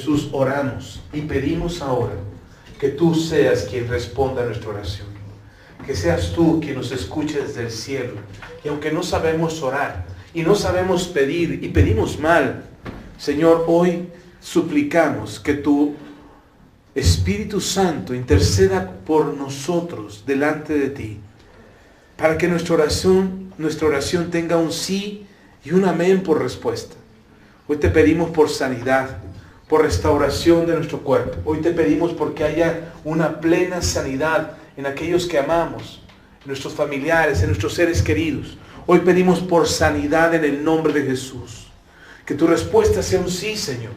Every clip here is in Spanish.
Jesús, oramos y pedimos ahora que tú seas quien responda a nuestra oración. Que seas tú quien nos escuche desde el cielo. Y aunque no sabemos orar y no sabemos pedir y pedimos mal, Señor, hoy suplicamos que tu Espíritu Santo interceda por nosotros delante de ti, para que nuestra oración tenga un sí y un amén por respuesta. Hoy te pedimos por sanidad, por restauración de nuestro cuerpo. Hoy te pedimos porque haya una plena sanidad en aquellos que amamos, en nuestros familiares, en nuestros seres queridos. Hoy pedimos por sanidad en el nombre de Jesús. Que tu respuesta sea un sí, Señor.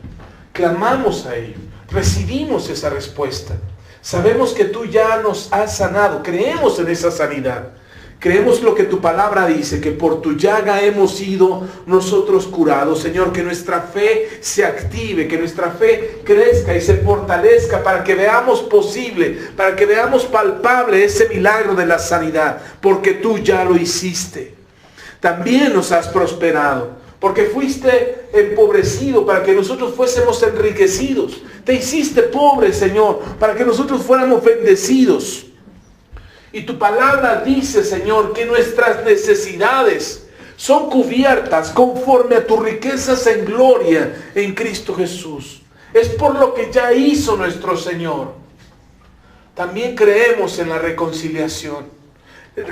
Clamamos a ello. Recibimos esa respuesta. Sabemos que tú ya nos has sanado. Creemos en esa sanidad. Creemos lo que tu palabra dice, que por tu llaga hemos sido nosotros curados. Señor, que nuestra fe se active, que nuestra fe crezca y se fortalezca para que veamos posible, para que veamos palpable ese milagro de la sanidad, porque tú ya lo hiciste. También nos has prosperado, porque fuiste empobrecido para que nosotros fuésemos enriquecidos. Te hiciste pobre, Señor, para que nosotros fuéramos bendecidos. Y tu palabra dice, Señor, que nuestras necesidades son cubiertas conforme a tus riquezas en gloria en Cristo Jesús. Es por lo que ya hizo nuestro Señor. También creemos en la reconciliación.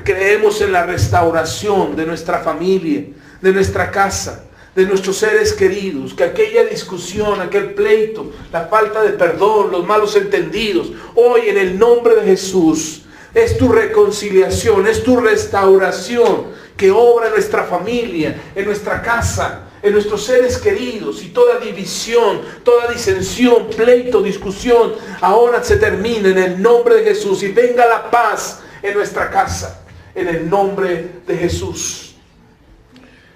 Creemos en la restauración de nuestra familia, de nuestra casa, de nuestros seres queridos. Que aquella discusión, aquel pleito, la falta de perdón, los malos entendidos, hoy en el nombre de Jesús, es tu reconciliación, es tu restauración que obra en nuestra familia, en nuestra casa, en nuestros seres queridos. Y toda división, toda disensión, pleito, discusión, ahora se termina en el nombre de Jesús. Y venga la paz en nuestra casa, en el nombre de Jesús.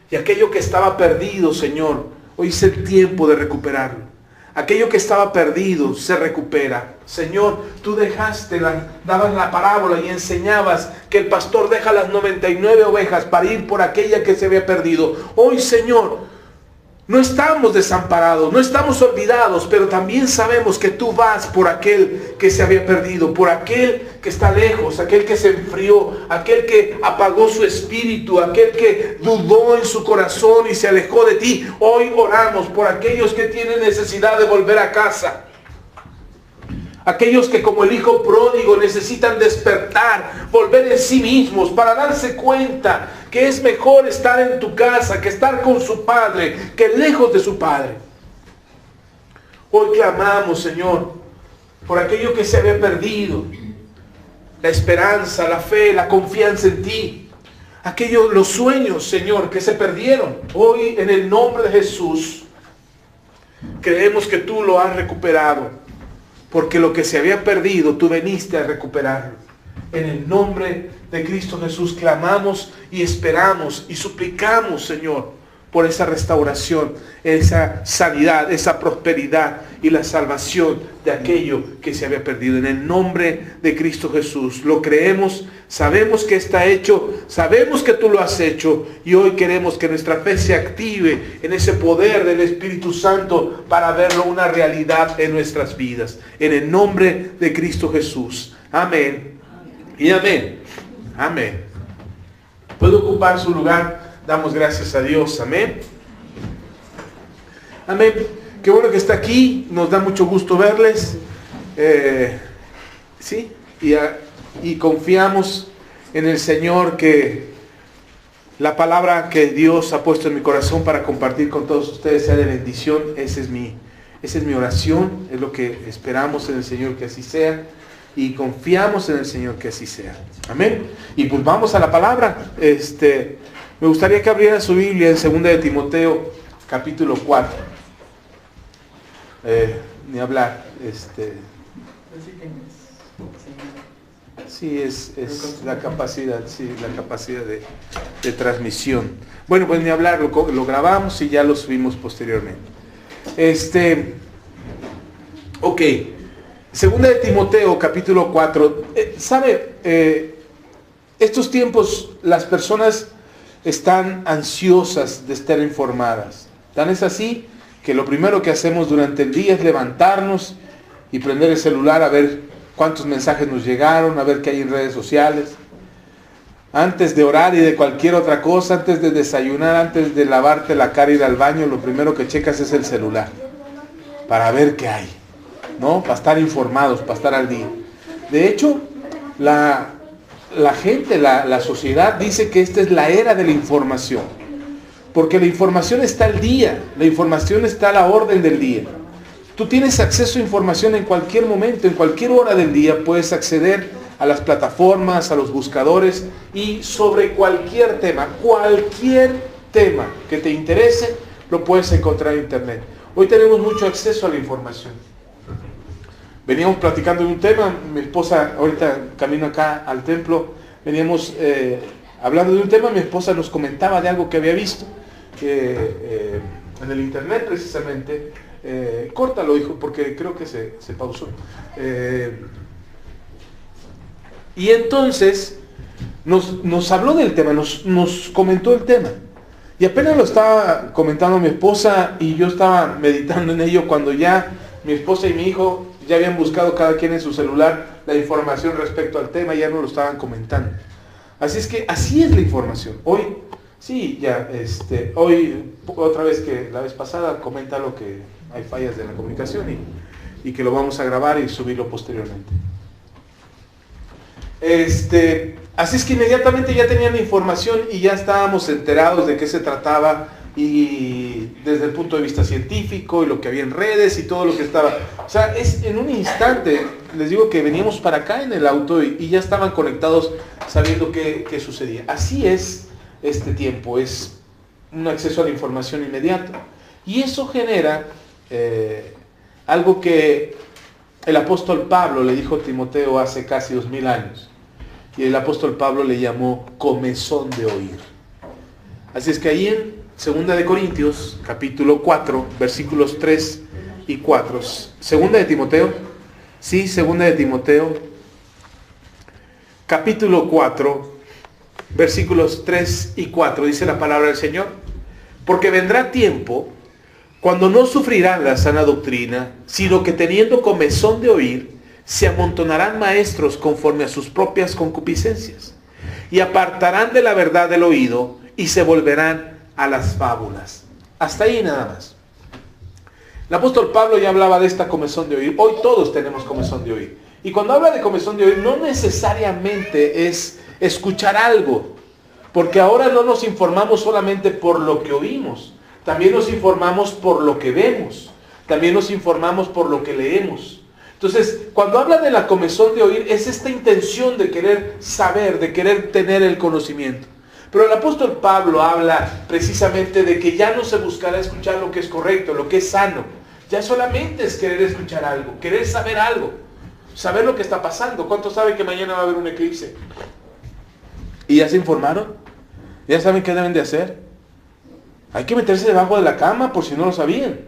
Y aquello que estaba perdido, Señor, hoy es el tiempo de recuperarlo. Aquello que estaba perdido se recupera. Señor, tú dabas la parábola y enseñabas que el pastor deja las 99 ovejas para ir por aquella que se había perdido. Hoy, Señor, no estamos desamparados, no estamos olvidados, pero también sabemos que tú vas por aquel que se había perdido, por aquel que está lejos, aquel que se enfrió, aquel que apagó su espíritu, aquel que dudó en su corazón y se alejó de ti. Hoy oramos por aquellos que tienen necesidad de volver a casa. Aquellos que como el hijo pródigo necesitan despertar, volver en sí mismos para darse cuenta que es mejor estar en tu casa que estar con su padre, que lejos de su padre. Hoy clamamos, Señor, por aquello que se había perdido, la esperanza, la fe, la confianza en ti. Los sueños, Señor, que se perdieron. Hoy en el nombre de Jesús creemos que tú lo has recuperado. Porque lo que se había perdido, tú veniste a recuperarlo. En el nombre de Cristo Jesús clamamos y esperamos y suplicamos, Señor, por esa restauración, esa sanidad, esa prosperidad y la salvación de aquello que se había perdido. En el nombre de Cristo Jesús lo creemos, sabemos que está hecho, sabemos que tú lo has hecho y hoy queremos que nuestra fe se active en ese poder del Espíritu Santo para verlo una realidad en nuestras vidas. En el nombre de Cristo Jesús. Amén y amén. Amén. ¿Puedo ocupar su lugar? Damos gracias a Dios. Amén. Amén. Qué bueno que está aquí. Nos da mucho gusto verles. Sí. Y confiamos en el Señor que la palabra que Dios ha puesto en mi corazón para compartir con todos ustedes sea de bendición. Esa es mi oración. Es lo que esperamos en el Señor que así sea. Y confiamos en el Señor que así sea. Amén. Y pues vamos a la palabra. Me gustaría que abrieran su Biblia en 2 de Timoteo, capítulo 4. Ni hablar. Sí, es la capacidad, de transmisión. Bueno, pues ni hablar, lo grabamos y ya lo subimos posteriormente. Ok. 2 de Timoteo, capítulo 4. Estos tiempos las personas están ansiosas de estar informadas. Tan es así que lo primero que hacemos durante el día es levantarnos y prender el celular a ver cuántos mensajes nos llegaron, a ver qué hay en redes sociales. Antes de orar y de cualquier otra cosa, antes de desayunar, antes de lavarte la cara y ir al baño, lo primero que checas es el celular, para ver qué hay, ¿no? Para estar informados, para estar al día. De hecho, la gente, la sociedad dice que esta es la era de la información, porque la información está al día, la información está a la orden del día. Tú tienes acceso a información en cualquier momento, en cualquier hora del día puedes acceder a las plataformas, a los buscadores y sobre cualquier tema que te interese, lo puedes encontrar en internet. Hoy tenemos mucho acceso a la información. Veníamos platicando de un tema, mi esposa, ahorita camino acá al templo, veníamos hablando de un tema, mi esposa nos comentaba de algo que había visto en el internet precisamente. Córtalo, hijo, porque creo que se pausó. Y entonces nos habló del tema, nos comentó el tema. Y apenas lo estaba comentando mi esposa y yo estaba meditando en ello cuando ya mi esposa y mi hijo ya habían buscado cada quien en su celular la información respecto al tema y ya nos lo estaban comentando. Así es que así es la información. Hoy, sí, ya, hoy otra vez que la vez pasada comenta lo que hay fallas de la comunicación y que lo vamos a grabar y subirlo posteriormente. Así es que inmediatamente ya tenían la información y ya estábamos enterados de qué se trataba y desde el punto de vista científico y lo que había en redes y todo lo que estaba. O sea, es en un instante, les digo que veníamos para acá en el auto y ya estaban conectados sabiendo qué sucedía. Así es este tiempo, es un acceso a la información inmediato. Y eso genera algo que el apóstol Pablo le dijo a Timoteo hace casi 2000 años. Y el apóstol Pablo le llamó comezón de oír. Así es que ahí en 2 de Corintios, capítulo 4, versículos 3 y 4. 2 de Timoteo, sí, 2 de Timoteo, capítulo 4, versículos 3 y 4, dice la palabra del Señor. Porque vendrá tiempo cuando no sufrirán la sana doctrina, sino que teniendo comezón de oír, se amontonarán maestros conforme a sus propias concupiscencias, y apartarán de la verdad del oído, y se volverán a las fábulas. Hasta ahí nada más. El apóstol Pablo ya hablaba de esta comezón de oír. Hoy todos tenemos comezón de oír. Y cuando habla de comezón de oír, no necesariamente es escuchar algo, porque ahora no nos informamos solamente por lo que oímos, también nos informamos por lo que vemos, también nos informamos por lo que leemos. Entonces, cuando habla de la comezón de oír, es esta intención de querer saber, de querer tener el conocimiento. Pero el apóstol Pablo habla precisamente de que ya no se buscará escuchar lo que es correcto, lo que es sano. Ya solamente es querer escuchar algo, querer saber algo, saber lo que está pasando. ¿Cuántos saben que mañana va a haber un eclipse? ¿Y ya se informaron? ¿Ya saben qué deben de hacer? Hay que meterse debajo de la cama por si no lo sabían.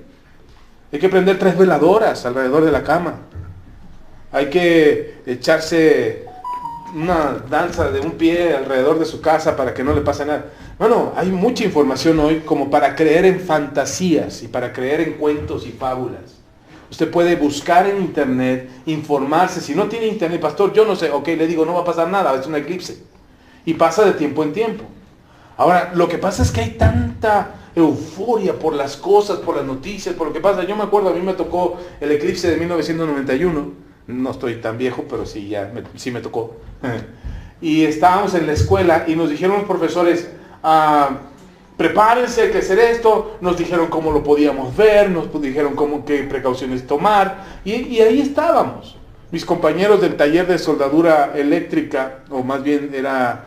Hay que prender 3 veladoras alrededor de la cama. Hay que echarse una danza de un pie alrededor de su casa para que no le pase nada. Bueno, hay mucha información hoy como para creer en fantasías y para creer en cuentos y fábulas. Usted puede buscar en internet, informarse. Si no tiene internet, pastor, yo no sé, ok, le digo, no va a pasar nada, es un eclipse. Y pasa de tiempo en tiempo. Ahora, lo que pasa es que hay tanta euforia por las cosas, por las noticias, por lo que pasa. Yo me acuerdo, a mí me tocó el eclipse de 1991. No estoy tan viejo, pero sí, sí me tocó. Y estábamos en la escuela y nos dijeron los profesores, prepárense, que hacer esto. Nos dijeron cómo lo podíamos ver, nos dijeron qué precauciones tomar. Y ahí estábamos. Mis compañeros del taller de soldadura eléctrica, o más bien era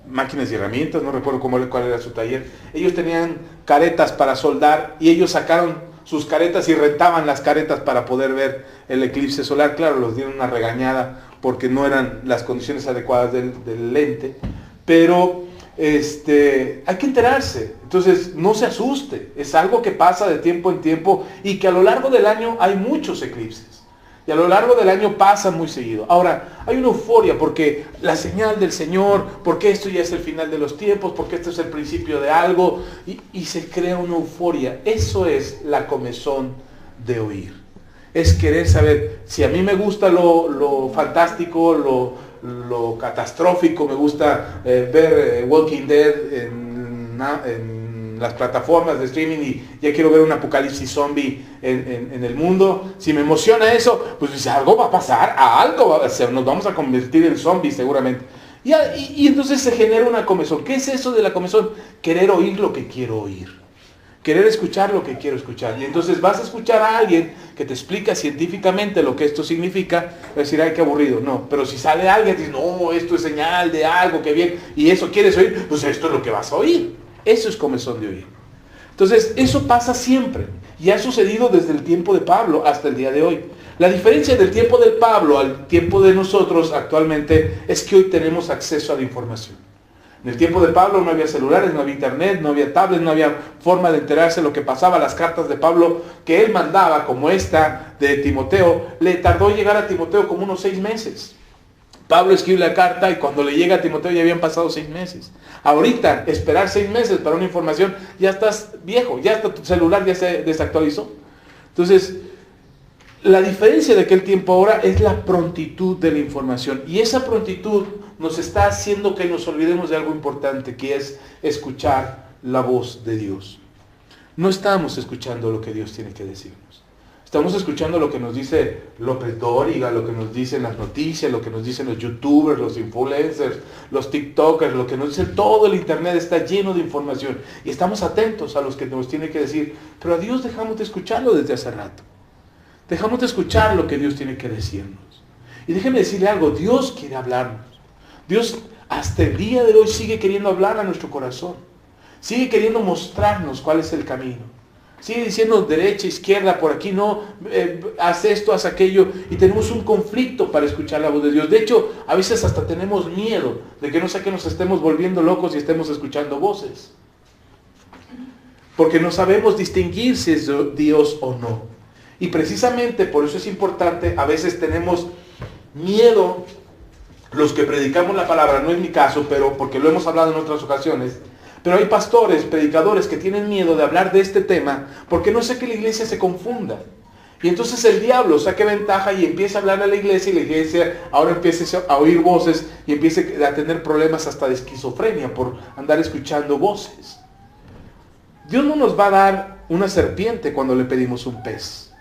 máquinas y herramientas, no recuerdo cuál era su taller. Ellos tenían caretas para soldar y ellos sacaron sus caretas y rentaban las caretas para poder ver el eclipse solar. Claro, los dieron una regañada porque no eran las condiciones adecuadas del lente, pero hay que enterarse. Entonces no se asuste, es algo que pasa de tiempo en tiempo y que a lo largo del año hay muchos eclipses. Y a lo largo del año pasa muy seguido. Ahora, hay una euforia porque la señal del Señor, porque esto ya es el final de los tiempos, porque esto es el principio de algo, y se crea una euforia. Eso es la comezón de oír. Es querer saber, si a mí me gusta lo fantástico, lo catastrófico, me gusta ver Walking Dead en las plataformas de streaming y ya quiero ver un apocalipsis zombie en el mundo. Si me emociona eso, pues algo va a pasar, nos vamos a convertir en zombies seguramente. Y entonces se genera una comezón. ¿Qué es eso de la comezón? Querer oír lo que quiero oír. Querer escuchar lo que quiero escuchar. Y entonces vas a escuchar a alguien que te explica científicamente lo que esto significa, vas a decir, ay, qué aburrido. No, pero si sale alguien y dice, no, esto es señal de algo, que bien, y eso quieres oír, pues esto es lo que vas a oír. Eso es comezón de oír. Entonces, eso pasa siempre. Y ha sucedido desde el tiempo de Pablo hasta el día de hoy. La diferencia del tiempo del Pablo al tiempo de nosotros actualmente es que hoy tenemos acceso a la información. En el tiempo de Pablo no había celulares, no había internet, no había tablets, no había forma de enterarse de lo que pasaba. Las cartas de Pablo que él mandaba, como esta de Timoteo, le tardó llegar a Timoteo como unos 6 meses. Pablo escribe la carta y cuando le llega a Timoteo ya habían pasado 6 meses. Ahorita, esperar 6 meses para una información, ya estás viejo, ya hasta tu celular ya se desactualizó. Entonces, la diferencia de aquel tiempo ahora es la prontitud de la información. Y esa prontitud nos está haciendo que nos olvidemos de algo importante, que es escuchar la voz de Dios. No estamos escuchando lo que Dios tiene que decirnos. Estamos escuchando lo que nos dice López Dóriga, lo que nos dicen las noticias, lo que nos dicen los youtubers, los influencers, los tiktokers, lo que nos dice todo el internet está lleno de información. Y estamos atentos a los que nos tiene que decir, pero a Dios dejamos de escucharlo desde hace rato. Dejamos de escuchar lo que Dios tiene que decirnos. Y déjenme decirle algo, Dios quiere hablarnos. Dios hasta el día de hoy sigue queriendo hablar a nuestro corazón. Sigue queriendo mostrarnos cuál es el camino. Sigue diciendo derecha, izquierda, por aquí no, haz esto, haz aquello. Y tenemos un conflicto para escuchar la voz de Dios. De hecho, a veces hasta tenemos miedo de que no sea que nos estemos volviendo locos y estemos escuchando voces. Porque no sabemos distinguir si es Dios o no. Y precisamente por eso es importante, a veces tenemos miedo, los que predicamos la palabra, no es mi caso, pero porque lo hemos hablado en otras ocasiones. Pero hay pastores, predicadores que tienen miedo de hablar de este tema porque no sé que la iglesia se confunda. Y entonces el diablo saque ventaja y empieza a hablar a la iglesia y la iglesia ahora empieza a oír voces y empieza a tener problemas hasta de esquizofrenia por andar escuchando voces. Dios no nos va a dar una serpiente cuando le pedimos un pez.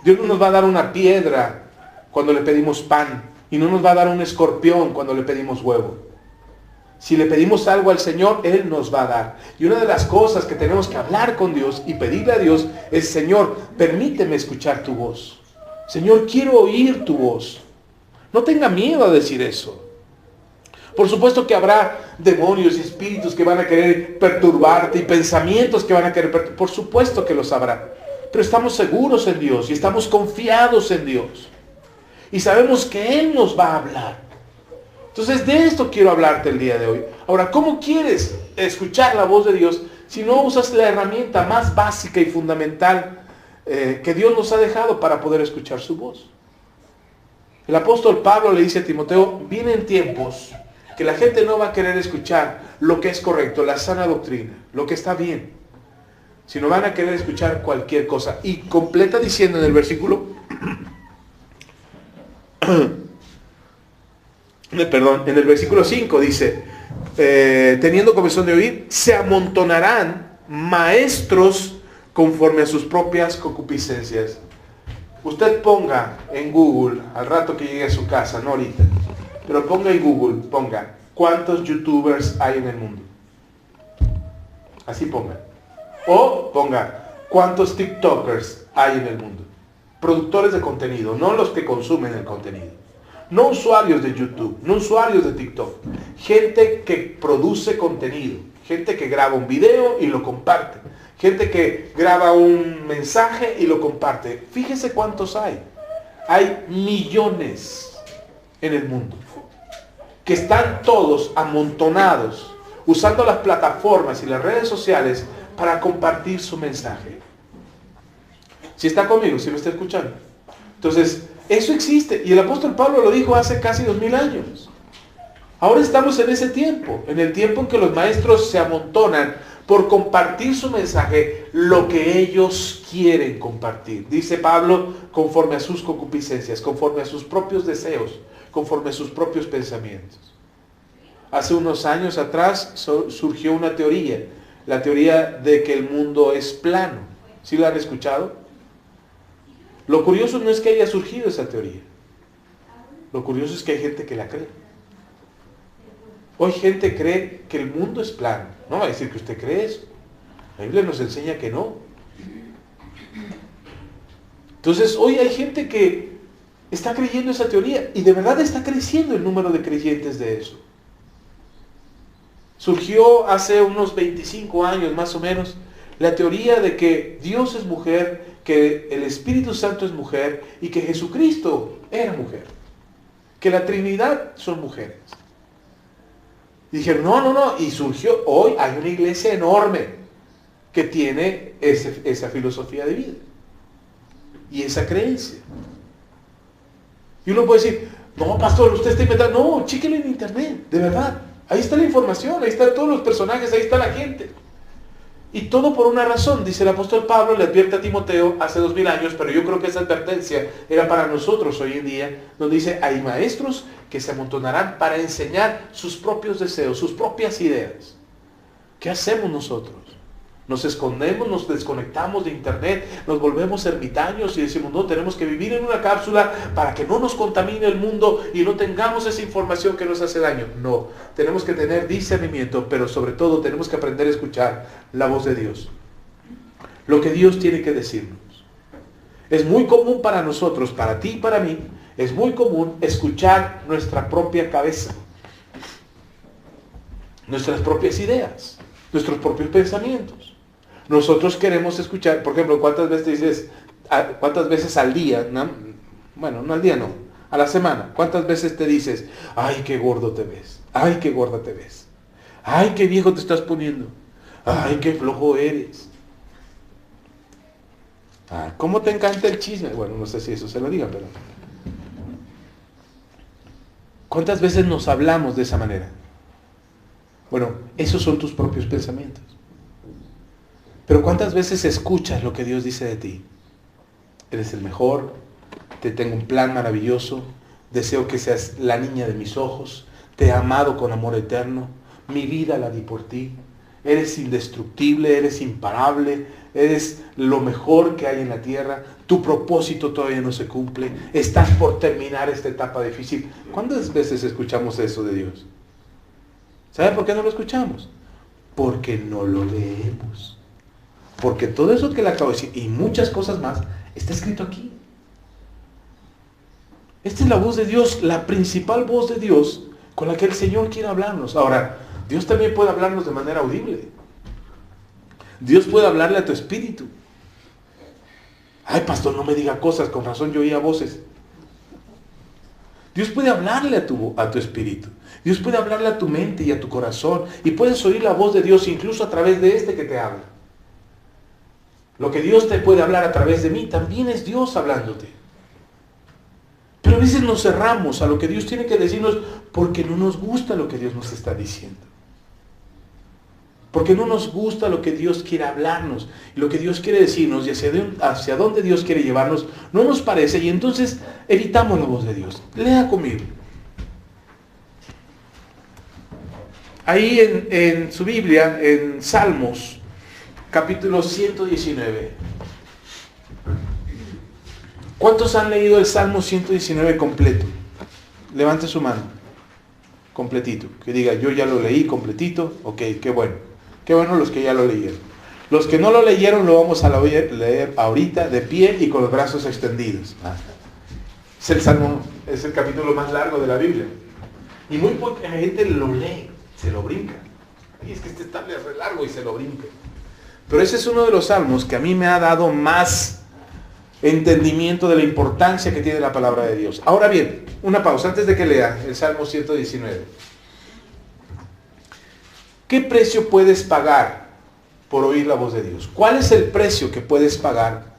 Dios no nos va a dar una piedra cuando le pedimos pan. Y no nos va a dar un escorpión cuando le pedimos huevo. Si le pedimos algo al Señor, Él nos va a dar. Y una de las cosas que tenemos que hablar con Dios y pedirle a Dios es, Señor, permíteme escuchar tu voz. Señor, quiero oír tu voz. No tenga miedo a decir eso. Por supuesto que habrá demonios y espíritus que van a querer perturbarte y pensamientos que van a querer perturbarte. Por supuesto que los habrá. Pero estamos seguros en Dios y estamos confiados en Dios. Y sabemos que Él nos va a hablar. Entonces de esto quiero hablarte el día de hoy. Ahora, ¿cómo quieres escuchar la voz de Dios si no usas la herramienta más básica y fundamental que Dios nos ha dejado para poder escuchar su voz? El apóstol Pablo le dice a Timoteo, vienen tiempos que la gente no va a querer escuchar lo que es correcto, la sana doctrina, lo que está bien, sino van a querer escuchar cualquier cosa. Y completa diciendo en el versículo en el versículo 5 dice, teniendo comezón de oír, se amontonarán maestros conforme a sus propias concupiscencias. Usted ponga en Google, al rato que llegue a su casa, no ahorita, pero ponga en Google, ponga, ¿cuántos youtubers hay en el mundo? Así ponga. O ponga, ¿cuántos tiktokers hay en el mundo? Productores de contenido, no los que consumen el contenido. No usuarios de YouTube, no usuarios de TikTok. Gente que produce contenido. Gente que graba un video y lo comparte. Gente que graba un mensaje y lo comparte. Fíjese cuántos hay. Hay millones en el mundo. Que están todos amontonados, usando las plataformas y las redes sociales para compartir su mensaje. Si está conmigo, si me está escuchando. Entonces, Eso existe. Y el apóstol Pablo lo dijo hace casi 2000 años. Ahora estamos en ese tiempo, en el tiempo en que los maestros se amontonan por compartir su mensaje, lo que ellos quieren compartir. Dice Pablo, conforme a sus concupiscencias, conforme a sus propios deseos, conforme a sus propios pensamientos. Hace unos años atrás surgió una teoría, la teoría de que el mundo es plano. ¿Sí la han escuchado? Lo curioso no es que haya surgido esa teoría. Lo curioso es que hay gente que la cree. Hoy gente cree que el mundo es plano. No va a decir que usted cree eso. La Biblia nos enseña que no. Entonces hoy hay gente que está creyendo esa teoría y de verdad está creciendo el número de creyentes de eso. Surgió hace unos 25 años más o menos la teoría de que Dios es mujer, que el Espíritu Santo es mujer y que Jesucristo era mujer. Que la Trinidad son mujeres. Y dijeron, no, y surgió, hoy hay una iglesia enorme que tiene esa filosofía de vida y esa creencia. Y uno puede decir, no, pastor, usted está inventando. No, chéquenlo en internet, de verdad. Ahí está la información, ahí están todos los personajes, ahí está la gente. Y todo por una razón, dice el apóstol Pablo, le advierte a Timoteo hace 2000 años, pero yo creo que esa advertencia era para nosotros hoy en día, donde dice, hay maestros que se amontonarán para enseñar sus propios deseos, sus propias ideas. ¿Qué hacemos nosotros? Nos escondemos, nos desconectamos de internet, nos volvemos ermitaños y decimos, no, tenemos que vivir en una cápsula para que no nos contamine el mundo y no tengamos esa información que nos hace daño. No, tenemos que tener discernimiento, pero sobre todo tenemos que aprender a escuchar la voz de Dios. Lo que Dios tiene que decirnos. Es muy común para nosotros, para ti y para mí, es muy común escuchar nuestra propia cabeza, nuestras propias ideas, nuestros propios pensamientos. Nosotros queremos escuchar, por ejemplo, ¿cuántas veces al día? Bueno, no al día no, a la semana. ¿Cuántas veces te dices, ay, qué gordo te ves? Ay, qué gorda te ves. Ay, qué viejo te estás poniendo. Ay, qué flojo eres. Ah, ¿cómo te encanta el chisme? Bueno, no sé si eso se lo diga, pero... ¿Cuántas veces nos hablamos de esa manera? Bueno, esos son tus propios pensamientos. Pero ¿cuántas veces escuchas lo que Dios dice de ti? Eres el mejor, te tengo un plan maravilloso, deseo que seas la niña de mis ojos, te he amado con amor eterno, mi vida la di por ti, eres indestructible, eres imparable, eres lo mejor que hay en la tierra, tu propósito todavía no se cumple, estás por terminar esta etapa difícil. ¿Cuántas veces escuchamos eso de Dios? ¿Sabe por qué no lo escuchamos? Porque no lo leemos. Porque todo eso que le acabo de decir y muchas cosas más está escrito aquí. Esta es la voz de Dios, la principal voz de Dios con la que el Señor quiere hablarnos. Ahora, Dios también puede hablarnos de manera audible. Dios puede hablarle a tu espíritu. Ay, pastor, no me diga cosas, con razón yo oía voces. Dios puede hablarle a tu espíritu. Dios puede hablarle a tu mente y a tu corazón. Y puedes oír la voz de Dios incluso a través de este que te habla. Lo que Dios te puede hablar a través de mí, también es Dios hablándote. Pero a veces nos cerramos a lo que Dios tiene que decirnos porque no nos gusta lo que Dios nos está diciendo. Porque no nos gusta lo que Dios quiere hablarnos, lo que Dios quiere decirnos y hacia dónde Dios quiere llevarnos, no nos parece y entonces evitamos la voz de Dios. Lea conmigo. Ahí en su Biblia, en Salmos, capítulo 119. ¿Cuántos han leído el Salmo 119 completo? Levante su mano. Completito. Que diga, yo ya lo leí completito. Ok, qué bueno. Qué bueno los que ya lo leyeron. Los que no lo leyeron lo vamos a leer ahorita de pie y con los brazos extendidos. Es el Salmo, es el capítulo más largo de la Biblia. Y muy poca gente lo lee, se lo brinca. Y es que este está re largo y se lo brinca. Pero ese es uno de los salmos que a mí me ha dado más entendimiento de la importancia que tiene la palabra de Dios. Ahora bien, una pausa antes de que lea el Salmo 119. ¿Qué precio puedes pagar por oír la voz de Dios? ¿Cuál es el precio que puedes pagar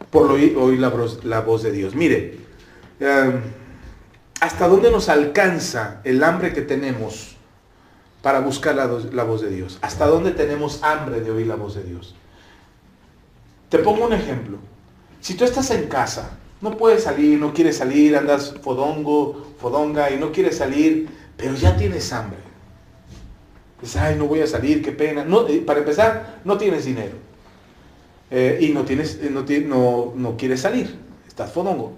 por oír la voz de Dios? Mire, ¿Hasta dónde nos alcanza el hambre que tenemos para buscar la voz de Dios? ¿Hasta dónde tenemos hambre de oír la voz de Dios? Te pongo un ejemplo. Si tú estás en casa, no puedes salir, no quieres salir, andas fodonga y no quieres salir, pero ya tienes hambre. Dices, ay, no voy a salir, qué pena. No, para empezar, no tienes dinero. Y no quieres salir. Estás fodongo,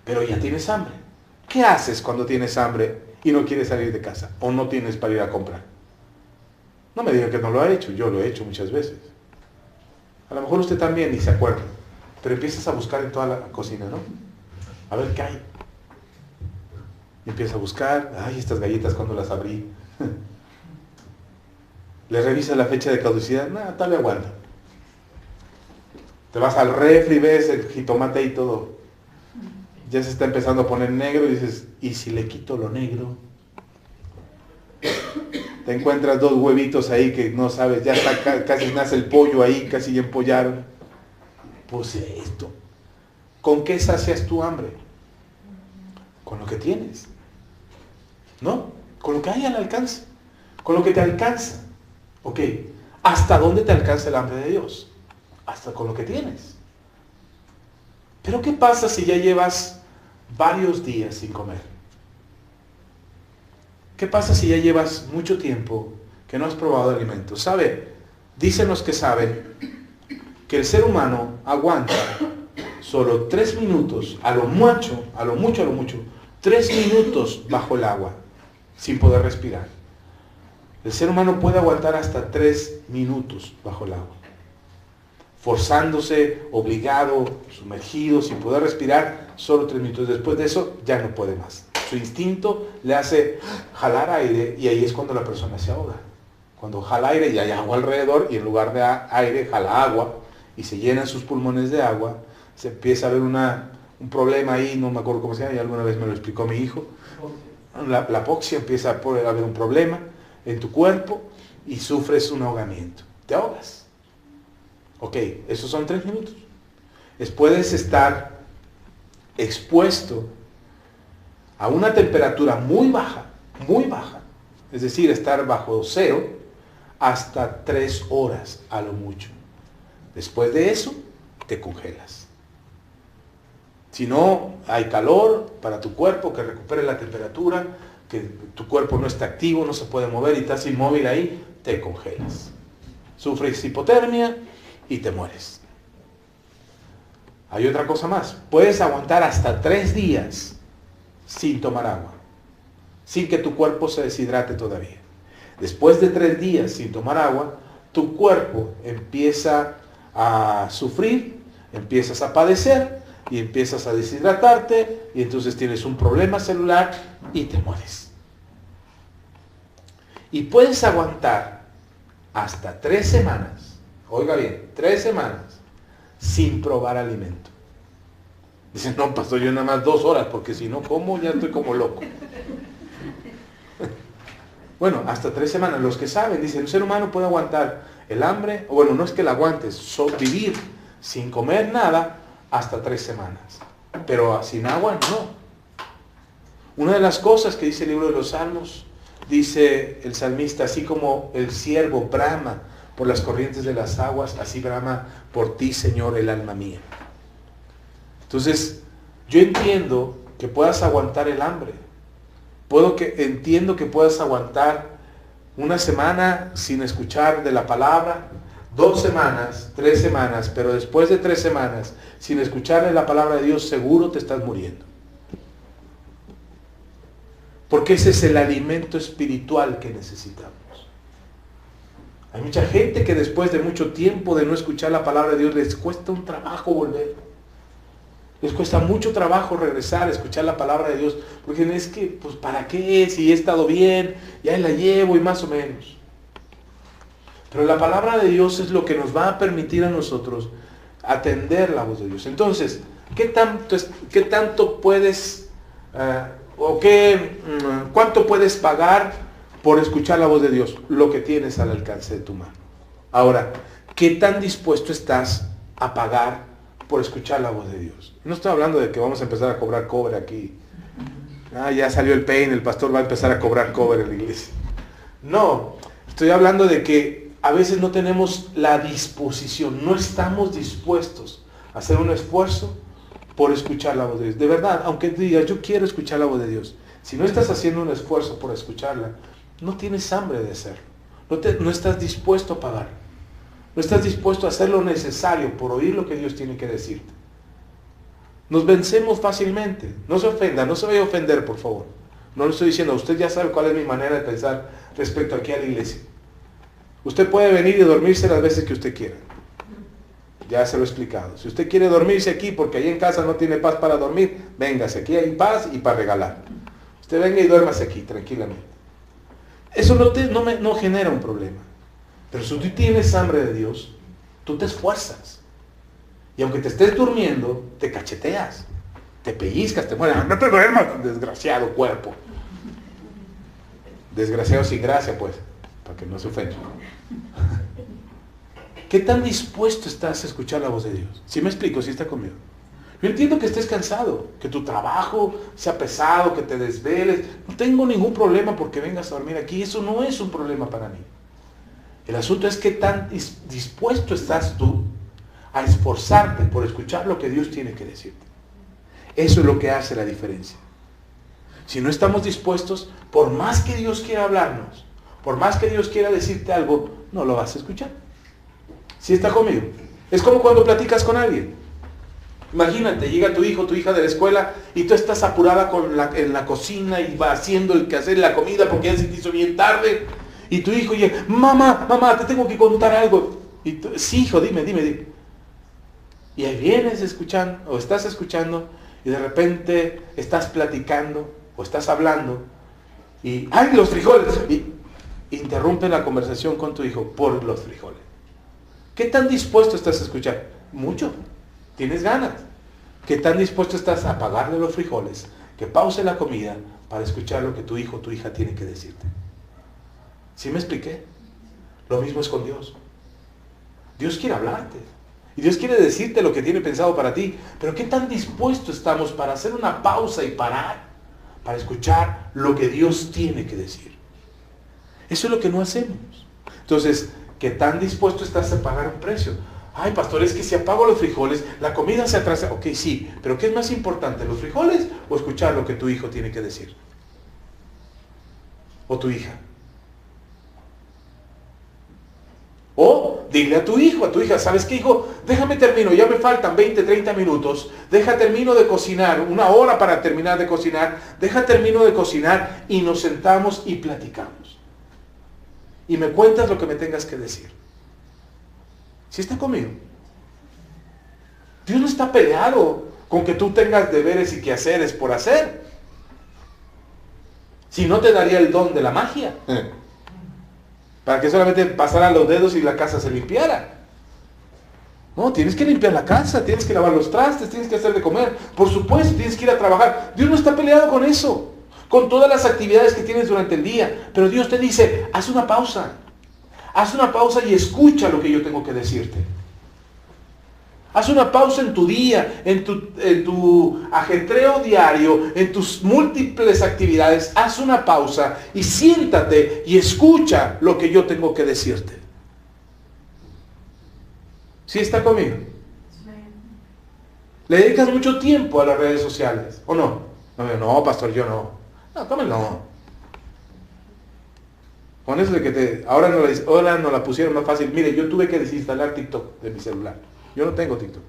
pero ya tienes hambre. ¿Qué haces cuando tienes hambre y no quieres salir de casa? O no tienes para ir a comprar. No me diga que no lo ha hecho. Yo lo he hecho muchas veces. A lo mejor usted también ni se acuerda. Pero empiezas a buscar en toda la cocina, ¿no? A ver qué hay. Y empieza a buscar. Ay, estas galletas, ¿cuándo las abrí? Le revisas la fecha de caducidad. Nada, todavía aguanta. Te vas al refri, ves el jitomate y todo. Ya se está empezando a poner negro y dices, ¿y si le quito lo negro? Te encuentras 2 huevitos ahí que no sabes, ya está, casi nace el pollo ahí, casi ya empollaron. Pues esto. ¿Con qué sacias tu hambre? Con lo que tienes. ¿No? Con lo que hay al alcance. Con lo que te alcanza. Ok. ¿Hasta dónde te alcanza el hambre de Dios? Hasta con lo que tienes. Pero ¿qué pasa si ya llevas varios días sin comer? ¿Qué pasa si ya llevas mucho tiempo que no has probado alimento? ¿Sabe? Dicen los que saben que el ser humano aguanta solo 3 minutos, a lo mucho, 3 minutos bajo el agua, sin poder respirar. El ser humano puede aguantar hasta 3 minutos bajo el agua. Forzándose, obligado, sumergido, sin poder respirar, solo 3 minutos. Después de eso, ya no puede más. Su instinto le hace jalar aire y ahí es cuando la persona se ahoga. Cuando jala aire y hay agua alrededor y en lugar de aire jala agua y se llenan sus pulmones de agua, se empieza a ver un problema ahí, no me acuerdo cómo se llama, y alguna vez me lo explicó mi hijo. La apoxia, empieza a haber un problema en tu cuerpo y sufres un ahogamiento. Te ahogas. Ok, esos son 3 minutos. Puedes estar expuesto a una temperatura muy baja, es decir, estar bajo 0 hasta 3 horas a lo mucho. Después de eso, te congelas. Si no hay calor para tu cuerpo, que recupere la temperatura, que tu cuerpo no está activo, no se puede mover y estás inmóvil ahí, te congelas. Sufres hipotermia y te mueres. Hay otra cosa más. Puedes aguantar hasta 3 días sin tomar agua, sin que tu cuerpo se deshidrate todavía. Después de 3 días sin tomar agua, tu cuerpo empieza a sufrir, empiezas a padecer y empiezas a deshidratarte y entonces tienes un problema celular y te mueres. Y puedes aguantar hasta 3 semanas, oiga bien, 3 semanas sin probar alimento. Dicen, no, pastor, yo nada más 2 horas, porque si no como, ya estoy como loco. Bueno, hasta 3 semanas. Los que saben, dicen, un ser humano puede aguantar el hambre, o bueno, no es que la aguantes, vivir sin comer nada hasta 3 semanas. Pero sin agua, no. Una de las cosas que dice el libro de los Salmos, dice el salmista, así como el ciervo brama por las corrientes de las aguas, así brama por ti, Señor, el alma mía. Entonces, yo entiendo que puedas aguantar el hambre. Entiendo que puedas aguantar 1 semana sin escuchar de la palabra, 2 semanas, 3 semanas, pero después de 3 semanas sin escuchar de la palabra de Dios, seguro te estás muriendo. Porque ese es el alimento espiritual que necesitamos. Hay mucha gente que después de mucho tiempo de no escuchar la palabra de Dios, les cuesta un trabajo volver. Les cuesta mucho trabajo regresar a escuchar la palabra de Dios, porque es que, pues, ¿para qué? Si he estado bien, ya la llevo y más o menos. Pero la palabra de Dios es lo que nos va a permitir a nosotros atender la voz de Dios. Entonces, ¿qué tanto puedes, cuánto puedes pagar por escuchar la voz de Dios? Lo que tienes al alcance de tu mano. Ahora, ¿qué tan dispuesto estás a pagar por escuchar la voz de Dios. No estoy hablando de que vamos a empezar a cobrar cobre aquí. Ya salió el peine, el pastor va a empezar a cobrar cobre en la iglesia. No, estoy hablando de que a veces no tenemos la disposición, no estamos dispuestos a hacer un esfuerzo por escuchar la voz de Dios. De verdad, aunque digas, yo quiero escuchar la voz de Dios, si no estás haciendo un esfuerzo por escucharla, no tienes hambre de hacerlo. No estás dispuesto a pagar. No estás dispuesto a hacer lo necesario por oír lo que Dios tiene que decirte. Nos vencemos fácilmente. No se ofenda, no se vaya a ofender, por favor. No lo estoy diciendo. Usted ya sabe cuál es mi manera de pensar respecto aquí a la iglesia. Usted puede venir y dormirse las veces que usted quiera. Ya se lo he explicado. Si usted quiere dormirse aquí porque ahí en casa no tiene paz para dormir, véngase. Aquí hay paz y para regalar. Usted venga y duérmase aquí, tranquilamente. Eso no genera un problema. Pero si tú tienes hambre de Dios, tú te esfuerzas. Y aunque te estés durmiendo, te cacheteas, te pellizcas, te mueres. No te duermas, desgraciado cuerpo. Desgraciado sin gracia, pues, para que no se ofenda. ¿Qué tan dispuesto estás a escuchar la voz de Dios? ¿Sí me explico? ¿Sí está conmigo? Yo entiendo que estés cansado, que tu trabajo sea pesado, que te desveles. No tengo ningún problema porque vengas a dormir aquí. Eso no es un problema para mí. El asunto es qué tan dispuesto estás tú a esforzarte por escuchar lo que Dios tiene que decirte. Eso es lo que hace la diferencia. Si no estamos dispuestos, por más que Dios quiera hablarnos, por más que Dios quiera decirte algo, no lo vas a escuchar. ¿Sí está conmigo? Es como cuando platicas con alguien. Imagínate, llega tu hijo, tu hija de la escuela y tú estás apurada en la cocina y va haciendo el quehacer, la comida porque ya se te hizo bien tarde. Y tu hijo llega, mamá, te tengo que contar algo. Y tú, sí, hijo, dime. Y ahí vienes escuchando, o estás escuchando, y de repente estás platicando, o estás hablando, y ¡ay, los frijoles! Y interrumpen la conversación con tu hijo por los frijoles. ¿Qué tan dispuesto estás a escuchar? Mucho. ¿Tienes ganas? ¿Qué tan dispuesto estás a apagarle los frijoles? Que pause la comida para escuchar lo que tu hijo o tu hija tiene que decirte. ¿Sí me expliqué? Lo mismo es con Dios. Dios quiere hablarte. Y Dios quiere decirte lo que tiene pensado para ti. Pero ¿qué tan dispuesto estamos para hacer una pausa y parar? Para escuchar lo que Dios tiene que decir. Eso es lo que no hacemos. Entonces, ¿qué tan dispuesto estás a pagar un precio? Ay, pastor, es que si apago los frijoles, la comida se atrasa. Ok, sí, pero ¿qué es más importante, los frijoles o escuchar lo que tu hijo tiene que decir? O tu hija. O dile a tu hijo, a tu hija, ¿sabes qué, hijo? Déjame termino, ya me faltan 20, 30 minutos. Termino de cocinar, 1 hora para terminar de cocinar. Termino de cocinar y nos sentamos y platicamos. Y me cuentas lo que me tengas que decir. ¿Sí está conmigo? Dios no está peleado con que tú tengas deberes y quehaceres por hacer. Si no, te daría el don de la magia. Para que solamente pasaran los dedos y la casa se limpiara. No, tienes que limpiar la casa, tienes que lavar los trastes, tienes que hacer de comer. Por supuesto, tienes que ir a trabajar. Dios no está peleado con eso, con todas las actividades que tienes durante el día. Pero Dios te dice, haz una pausa. Haz una pausa y escucha lo que yo tengo que decirte. Haz una pausa en tu día, en tu ajetreo diario, en tus múltiples actividades. Haz una pausa y siéntate y escucha lo que yo tengo que decirte. ¿Sí está conmigo? ¿Le dedicas mucho tiempo a las redes sociales? ¿O no? No, pastor, yo no. No, ¿cómo no? Con eso de que ahora no la pusieron más fácil. Mire, yo tuve que desinstalar TikTok de mi celular. Yo no tengo TikTok.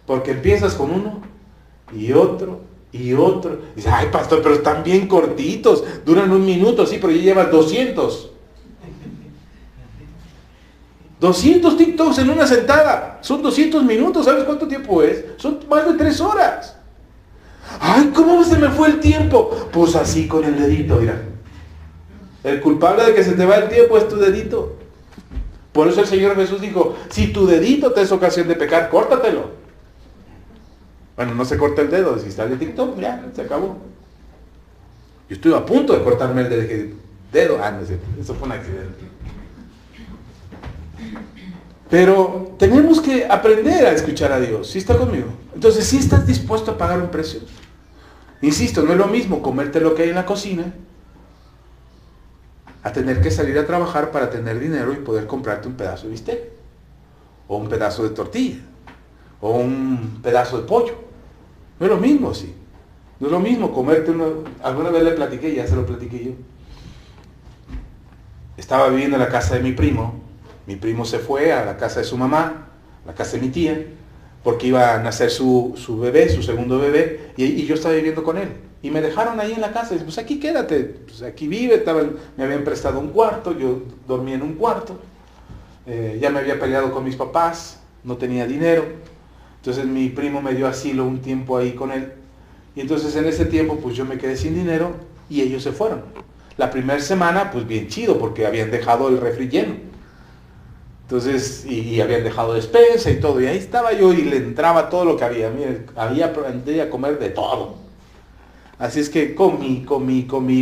Porque empiezas con uno y otro y otro. Y dices, ay, pastor, pero están bien cortitos. Duran 1 minuto, sí, pero ya llevas 200. 200 TikToks en una sentada. Son 200 minutos. ¿Sabes cuánto tiempo es? Son más de 3 horas. Ay, ¿cómo se me fue el tiempo? Pues así con el dedito, mira. El culpable de que se te va el tiempo es tu dedito. Por eso el Señor Jesús dijo, si tu dedito te es ocasión de pecar, córtatelo. Bueno, no se corta el dedo, si sale TikTok, ya, se acabó. Yo estuve a punto de cortarme el dedo. No sé, eso fue un accidente. Pero tenemos que aprender a escuchar a Dios. ¿Sí está conmigo? Entonces, ¿sí estás dispuesto a pagar un precio? Insisto, no es lo mismo comerte lo que hay en la cocina a tener que salir a trabajar para tener dinero y poder comprarte un pedazo de bistec, o un pedazo de tortilla, o un pedazo de pollo. No es lo mismo, sí. No es lo mismo comerte alguna vez le platiqué, ya se lo platiqué yo. Estaba viviendo en la casa de mi primo. Mi primo se fue a la casa de su mamá, a la casa de mi tía, porque iba a nacer su bebé, su segundo bebé, y yo estaba viviendo con él. Y me dejaron ahí en la casa, y pues aquí quédate, pues aquí vive, me habían prestado un cuarto, yo dormía en un cuarto, ya me había peleado con mis papás, no tenía dinero, entonces mi primo me dio asilo un tiempo ahí con él, y entonces en ese tiempo pues yo me quedé sin dinero, y ellos se fueron. La primera semana pues bien chido, porque habían dejado el refri lleno. Entonces, y habían dejado despensa y todo, y ahí estaba yo y le entraba todo lo que había. Mire, había aprendido a comer de todo. Así es que comí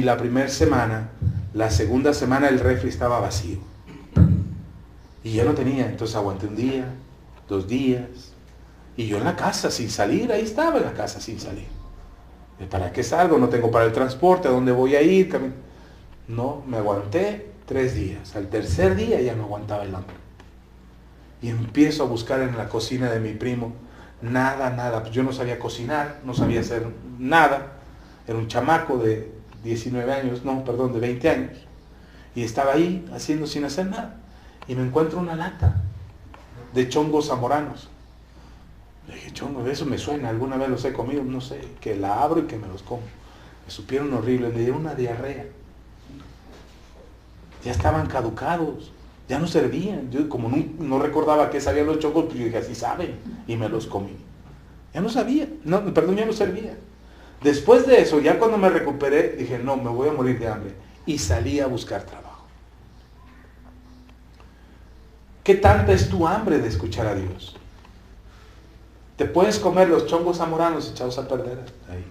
la primera semana. La segunda semana el refri estaba vacío. Y yo no tenía, entonces aguanté un día, 2 días, y yo en la casa sin salir, ahí estaba en la casa sin salir. ¿Para qué salgo? No tengo para el transporte, ¿a dónde voy a ir? No, me aguanté 3 días. Al tercer día ya no aguantaba el hambre. Y empiezo a buscar en la cocina de mi primo, nada, pues yo no sabía cocinar, no sabía hacer nada, era un chamaco de 19 años, de 20 años, y estaba ahí haciendo sin hacer nada, y me encuentro una lata de chongos zamoranos. Le dije, chongos, eso me suena, alguna vez los he comido, no sé, que la abro y que me los como. Me supieron horribles, me dieron una diarrea. Ya estaban caducados. Ya no servían. Yo como no recordaba qué sabían los chongos, pues yo dije, así saben. Y me los comí. Ya no sabía. Ya no servía. Después de eso, ya cuando me recuperé, dije, no, me voy a morir de hambre. Y salí a buscar trabajo. ¿Qué tanta es tu hambre de escuchar a Dios? Te puedes comer los chongos zamoranos echados a perder. Ahí.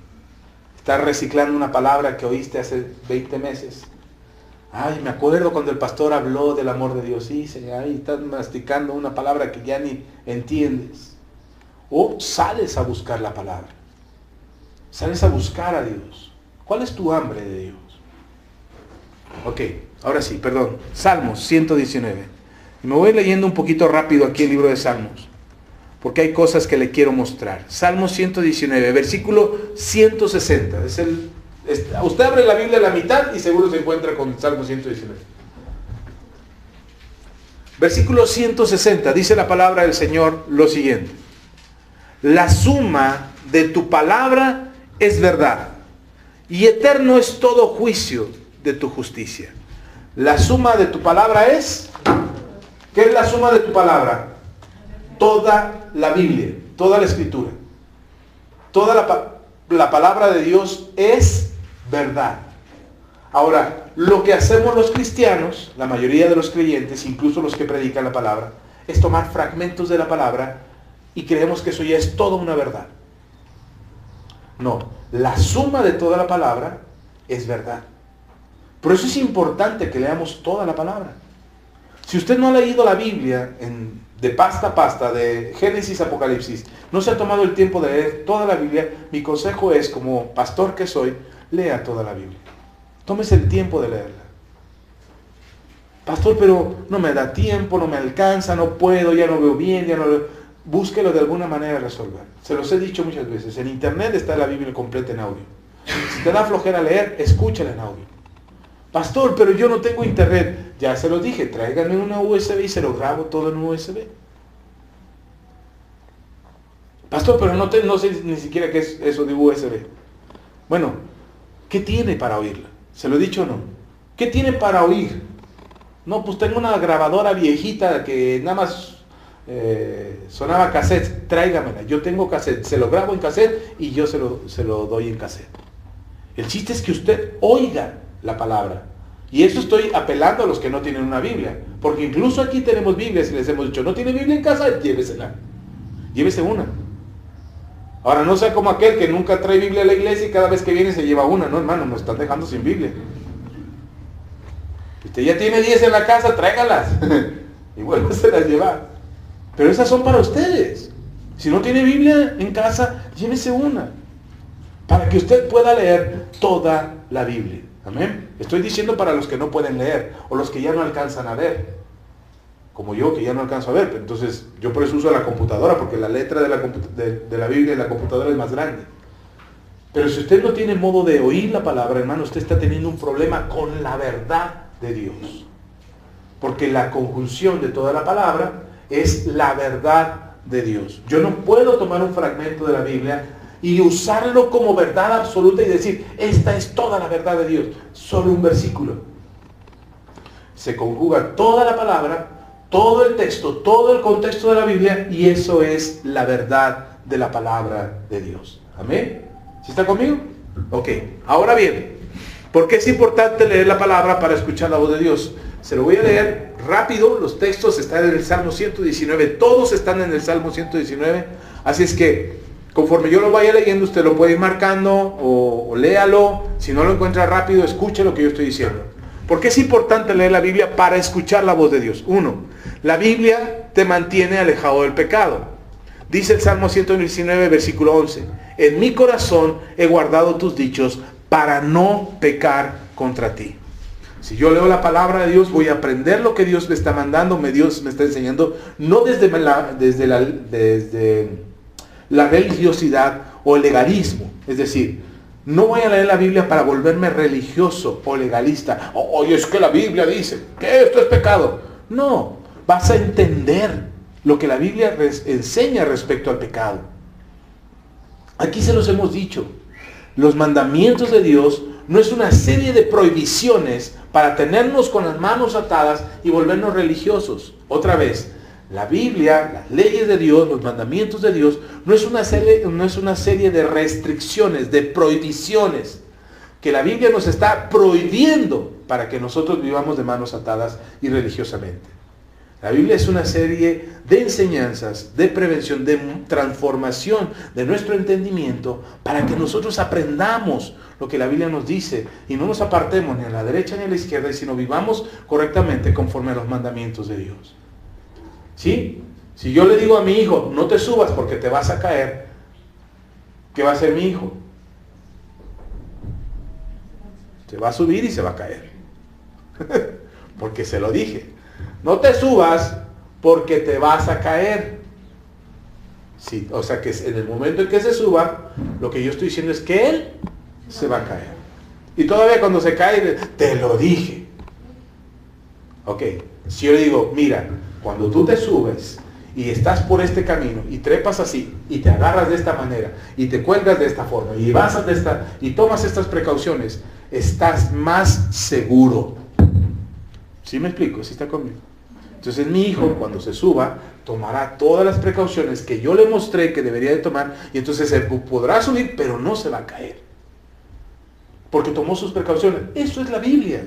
Estás reciclando una palabra que oíste hace 20 meses. Ay, me acuerdo cuando el pastor habló del amor de Dios. Sí, Señor, ahí estás masticando una palabra que ya ni entiendes. O sales a buscar la palabra. Sales a buscar a Dios. ¿Cuál es tu hambre de Dios? Ok, ahora sí, perdón. Salmos 119. Y me voy leyendo un poquito rápido aquí el libro de Salmos, porque hay cosas que le quiero mostrar. Salmos 119, versículo 160. Usted abre la Biblia a la mitad y seguro se encuentra con Salmo 119. Versículo 160, dice la palabra del Señor lo siguiente. La suma de tu palabra es verdad, y eterno es todo juicio de tu justicia. La suma de tu palabra es... ¿Qué es la suma de tu palabra? Toda la Biblia, toda la Escritura. Toda la palabra de Dios es verdad. Ahora, lo que hacemos los cristianos, la mayoría de los creyentes, incluso los que predican la palabra, es tomar fragmentos de la palabra y creemos que eso ya es toda una verdad. No, la suma de toda la palabra es verdad. Por eso es importante que leamos toda la palabra. Si usted no ha leído la Biblia de pasta a pasta, de Génesis a Apocalipsis, no se ha tomado el tiempo de leer toda la Biblia, mi consejo es, como pastor que soy, lea toda la Biblia. Tómese el tiempo de leerla. Pastor, pero no me da tiempo, no me alcanza, no puedo, ya no veo bien, ya no veo... Búsquelo de alguna manera resolver. Se los he dicho muchas veces. En internet está la Biblia completa en audio. Si te da flojera leer, escúchala en audio. Pastor, pero yo no tengo internet. Ya se los dije, tráiganme una USB y se lo grabo todo en USB. Pastor, pero no sé ni siquiera qué es eso de USB. Bueno, ¿qué tiene para oírla? ¿Se lo he dicho o no? ¿Qué tiene para oír? No, pues tengo una grabadora viejita que nada más sonaba cassette. Tráigamela. Yo tengo cassette. Se lo grabo en cassette y yo se lo doy en cassette. El chiste es que usted oiga la palabra. Y eso estoy apelando a los que no tienen una Biblia. Porque incluso aquí tenemos Biblias y les hemos dicho, ¿no tiene Biblia en casa? Llévesela. Llévese una. Ahora no sea como aquel que nunca trae Biblia a la iglesia y cada vez que viene se lleva una. No, hermano, nos están dejando sin Biblia. Usted ya tiene 10 en la casa, tráigalas. Y vuélvase a llevar. Pero esas son para ustedes. Si no tiene Biblia en casa, llévese una. Para que usted pueda leer toda la Biblia. Amén. Estoy diciendo para los que no pueden leer o los que ya no alcanzan a ver. Como yo, que ya no alcanzo a ver. Entonces, yo por eso uso la computadora, porque la letra de la Biblia en la computadora es más grande. Pero si usted no tiene modo de oír la palabra, hermano, usted está teniendo un problema con la verdad de Dios. Porque la conjunción de toda la palabra es la verdad de Dios. Yo no puedo tomar un fragmento de la Biblia y usarlo como verdad absoluta y decir, esta es toda la verdad de Dios. Solo un versículo. Se conjuga toda la palabra, todo el texto, todo el contexto de la Biblia, y eso es la verdad de la palabra de Dios. Amén. ¿Sí está conmigo? Ok. Ahora bien, ¿por qué es importante leer la palabra para escuchar la voz de Dios? Se lo voy a leer rápido. Los textos están en el Salmo 119. Todos están en el Salmo 119. Así es que, conforme yo lo vaya leyendo, usted lo puede ir marcando o léalo. Si no lo encuentra rápido, escuche lo que yo estoy diciendo. ¿Por qué es importante leer la Biblia para escuchar la voz de Dios? 1. La Biblia te mantiene alejado del pecado. Dice el Salmo 119, versículo 11. En mi corazón he guardado tus dichos para no pecar contra ti. Si yo leo la palabra de Dios, voy a aprender lo que Dios me está mandando, Dios me está enseñando, no desde la religiosidad o el legalismo. Es decir, no voy a leer la Biblia para volverme religioso o legalista. Oye, es que la Biblia dice que esto es pecado. No, vas a entender lo que la Biblia enseña respecto al pecado. Aquí se los hemos dicho. Los mandamientos de Dios no es una serie de prohibiciones para tenernos con las manos atadas y volvernos religiosos. Otra vez, la Biblia, las leyes de Dios, los mandamientos de Dios, no es una serie de restricciones, de prohibiciones, que la Biblia nos está prohibiendo para que nosotros vivamos de manos atadas y religiosamente. La Biblia es una serie de enseñanzas, de prevención, de transformación de nuestro entendimiento para que nosotros aprendamos lo que la Biblia nos dice y no nos apartemos ni a la derecha ni a la izquierda, sino vivamos correctamente conforme a los mandamientos de Dios. ¿Sí? Si yo le digo a mi hijo, no te subas porque te vas a caer, ¿qué va a hacer mi hijo? Se va a subir y se va a caer. Porque se lo dije. No te subas porque te vas a caer. Sí, o sea que en el momento en que se suba, lo que yo estoy diciendo es que él se va a caer. Y todavía cuando se cae, te lo dije. Ok, si yo le digo, mira, cuando tú te subes y estás por este camino y trepas así y te agarras de esta manera y te cuelgas de esta forma y vas de esta y tomas estas precauciones, estás más seguro. ¿Sí me explico? ¿Sí está conmigo? Entonces mi hijo, cuando se suba, tomará todas las precauciones que yo le mostré que debería de tomar, y entonces él podrá subir, pero no se va a caer. Porque tomó sus precauciones. Eso es la Biblia.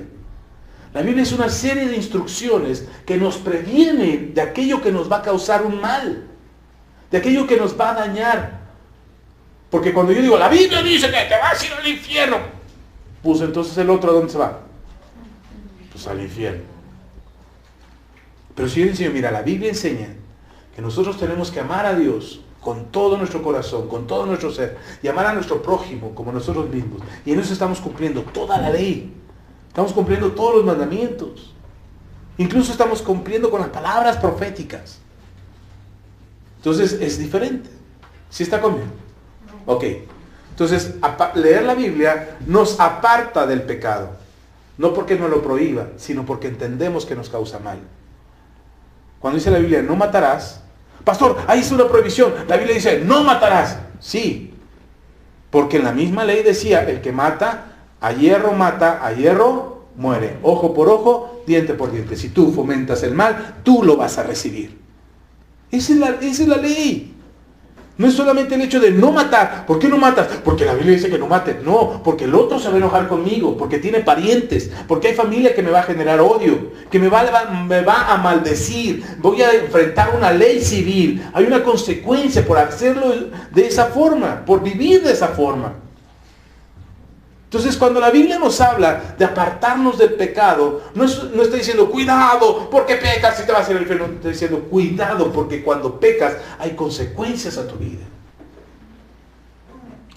La Biblia es una serie de instrucciones que nos previenen de aquello que nos va a causar un mal, de aquello que nos va a dañar. Porque cuando yo digo, la Biblia dice que te vas a ir al infierno, pues entonces el otro, ¿a dónde se va? Pues al infierno. Pero si yo le enseño, mira, la Biblia enseña que nosotros tenemos que amar a Dios con todo nuestro corazón, con todo nuestro ser, y amar a nuestro prójimo como nosotros mismos. Y en eso estamos cumpliendo toda la ley. Estamos cumpliendo todos los mandamientos. Incluso estamos cumpliendo con las palabras proféticas. Entonces es diferente. ¿Sí está conmigo? Ok. Entonces, leer la Biblia nos aparta del pecado. No porque nos lo prohíba, sino porque entendemos que nos causa mal. Cuando dice la Biblia, no matarás. Pastor, ahí es una prohibición. La Biblia dice, no matarás. Sí. Porque en la misma ley decía, el que mata, a hierro muere. Ojo por ojo, diente por diente. Si tú fomentas el mal, tú lo vas a recibir. Esa es la ley. No es solamente el hecho de no matar. ¿Por qué no matas? Porque la Biblia dice que no mate. No, porque el otro se va a enojar conmigo, porque tiene parientes, porque hay familia que me va a generar odio, que me va a maldecir. Voy a enfrentar una ley civil. Hay una consecuencia por hacerlo de esa forma, por vivir de esa forma. Entonces, cuando la Biblia nos habla de apartarnos del pecado, no está diciendo, cuidado, porque pecas y te vas a ir al infierno. Está diciendo, cuidado, porque cuando pecas hay consecuencias a tu vida.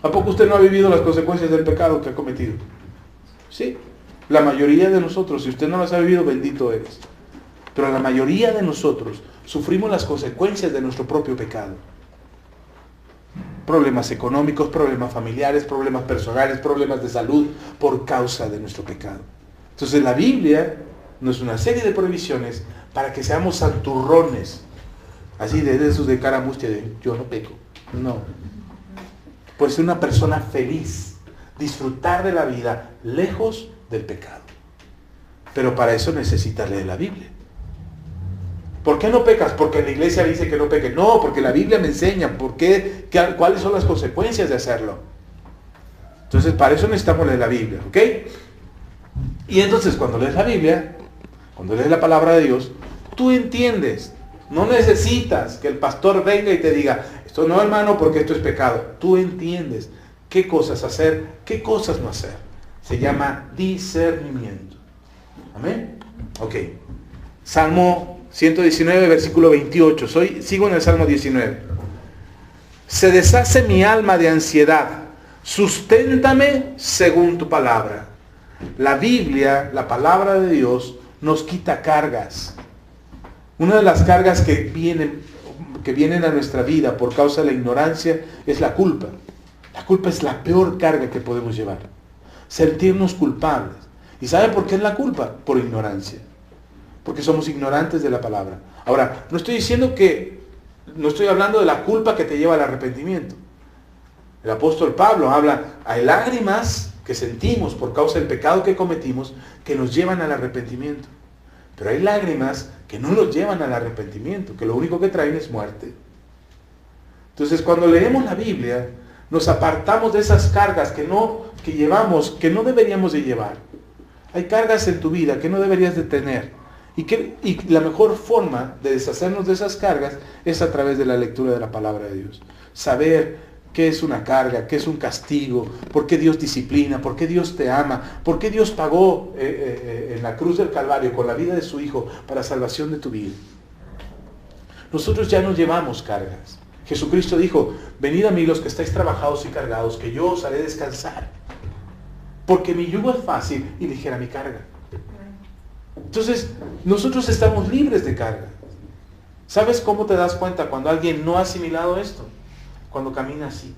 ¿A poco usted no ha vivido las consecuencias del pecado que ha cometido? Sí, la mayoría de nosotros. Si usted no las ha vivido, bendito eres. Pero la mayoría de nosotros sufrimos las consecuencias de nuestro propio pecado. Problemas económicos, problemas familiares, problemas personales, problemas de salud por causa de nuestro pecado. Entonces la Biblia nos es una serie de prohibiciones para que seamos santurrones, así de esos de cara mustia de yo no peco. No. Pues ser una persona feliz, disfrutar de la vida lejos del pecado. Pero para eso necesitas leer la Biblia. ¿Por qué no pecas? Porque la iglesia dice que no peque. No, porque la Biblia me enseña cuáles son las consecuencias de hacerlo. Entonces, para eso necesitamos leer la Biblia, ¿ok? Y entonces, cuando lees la Biblia, cuando lees la palabra de Dios, tú entiendes. No necesitas que el pastor venga y te diga, esto no, hermano, porque esto es pecado. Tú entiendes qué cosas hacer, qué cosas no hacer. Se llama discernimiento. ¿Amén? Ok. Salmo 119, versículo 28. Sigo en el Salmo 19. Se deshace mi alma de ansiedad. Susténtame según tu palabra. La Biblia, la palabra de Dios, nos quita cargas. Una de las cargas que vienen a nuestra vida por causa de la ignorancia es la culpa. La culpa es la peor carga que podemos llevar. Sentirnos culpables. ¿Y sabe por qué es la culpa? Por ignorancia. Porque somos ignorantes de la palabra. Ahora, no estoy hablando de la culpa que te lleva al arrepentimiento. El apóstol Pablo habla, hay lágrimas que sentimos por causa del pecado que cometimos que nos llevan al arrepentimiento. Pero hay lágrimas que no nos llevan al arrepentimiento, que lo único que traen es muerte. Entonces, cuando leemos la Biblia, nos apartamos de esas cargas que llevamos, que no deberíamos de llevar. Hay cargas en tu vida que no deberías de tener. Y la mejor forma de deshacernos de esas cargas es a través de la lectura de la palabra de Dios. Saber qué es una carga, qué es un castigo, por qué Dios disciplina, por qué Dios te ama, por qué Dios pagó en la cruz del Calvario con la vida de su Hijo para salvación de tu vida. Nosotros ya no llevamos cargas. Jesucristo dijo, venid a mí los que estáis trabajados y cargados, que yo os haré descansar. Porque mi yugo es fácil y ligera mi carga. Entonces, nosotros estamos libres de carga. ¿Sabes cómo te das cuenta cuando alguien no ha asimilado esto? Cuando camina así.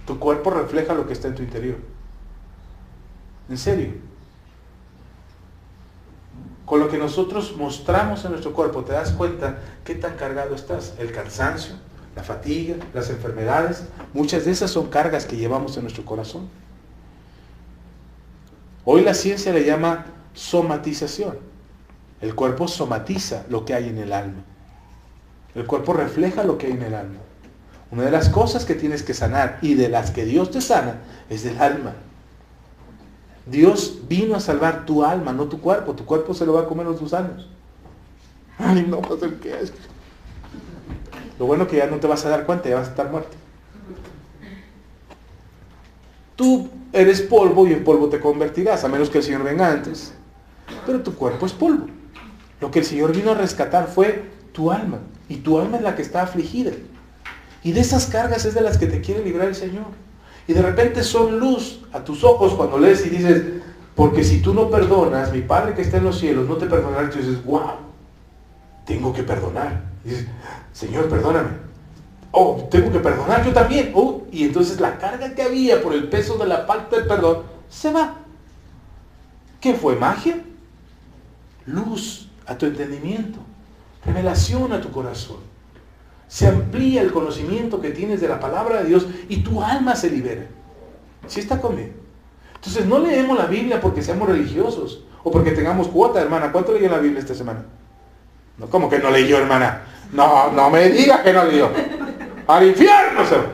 Tu cuerpo refleja lo que está en tu interior. En serio. Con lo que nosotros mostramos en nuestro cuerpo, te das cuenta qué tan cargado estás. El cansancio, la fatiga, las enfermedades, muchas de esas son cargas que llevamos en nuestro corazón. Hoy la ciencia le llama somatización. El cuerpo somatiza lo que hay en el alma. El cuerpo refleja lo que hay en el alma. Una de las cosas que tienes que sanar y de las que Dios te sana es del alma. Dios vino a salvar tu alma, no tu cuerpo. Tu cuerpo se lo va a comer los gusanos. Ay, no, pues el que es. Lo bueno que ya no te vas a dar cuenta, ya vas a estar muerto. Tú eres polvo y en polvo te convertirás, a menos que el Señor venga antes. Pero tu cuerpo es polvo. Lo que el Señor vino a rescatar fue tu alma. Y tu alma es la que está afligida. Y de esas cargas es de las que te quiere librar el Señor. Y de repente son luz a tus ojos cuando lees y dices, porque si tú no perdonas, mi Padre que está en los cielos no te perdonará. Y tú dices, wow, tengo que perdonar. Y dices, Señor, perdóname. Oh, tengo que perdonar yo también. Oh, y entonces la carga que había por el peso de la falta de perdón se va. ¿Qué fue? ¿Magia? Luz a tu entendimiento. Revelación a tu corazón. Se amplía el conocimiento que tienes de la palabra de Dios y tu alma se libera. ¿Sí está conmigo? Entonces no leemos la Biblia porque seamos religiosos o porque tengamos cuota, hermana. ¿Cuánto leyó la Biblia esta semana? No, ¿cómo que no leyó, hermana? No me digas que no leyó. ¡Al infierno, Señor!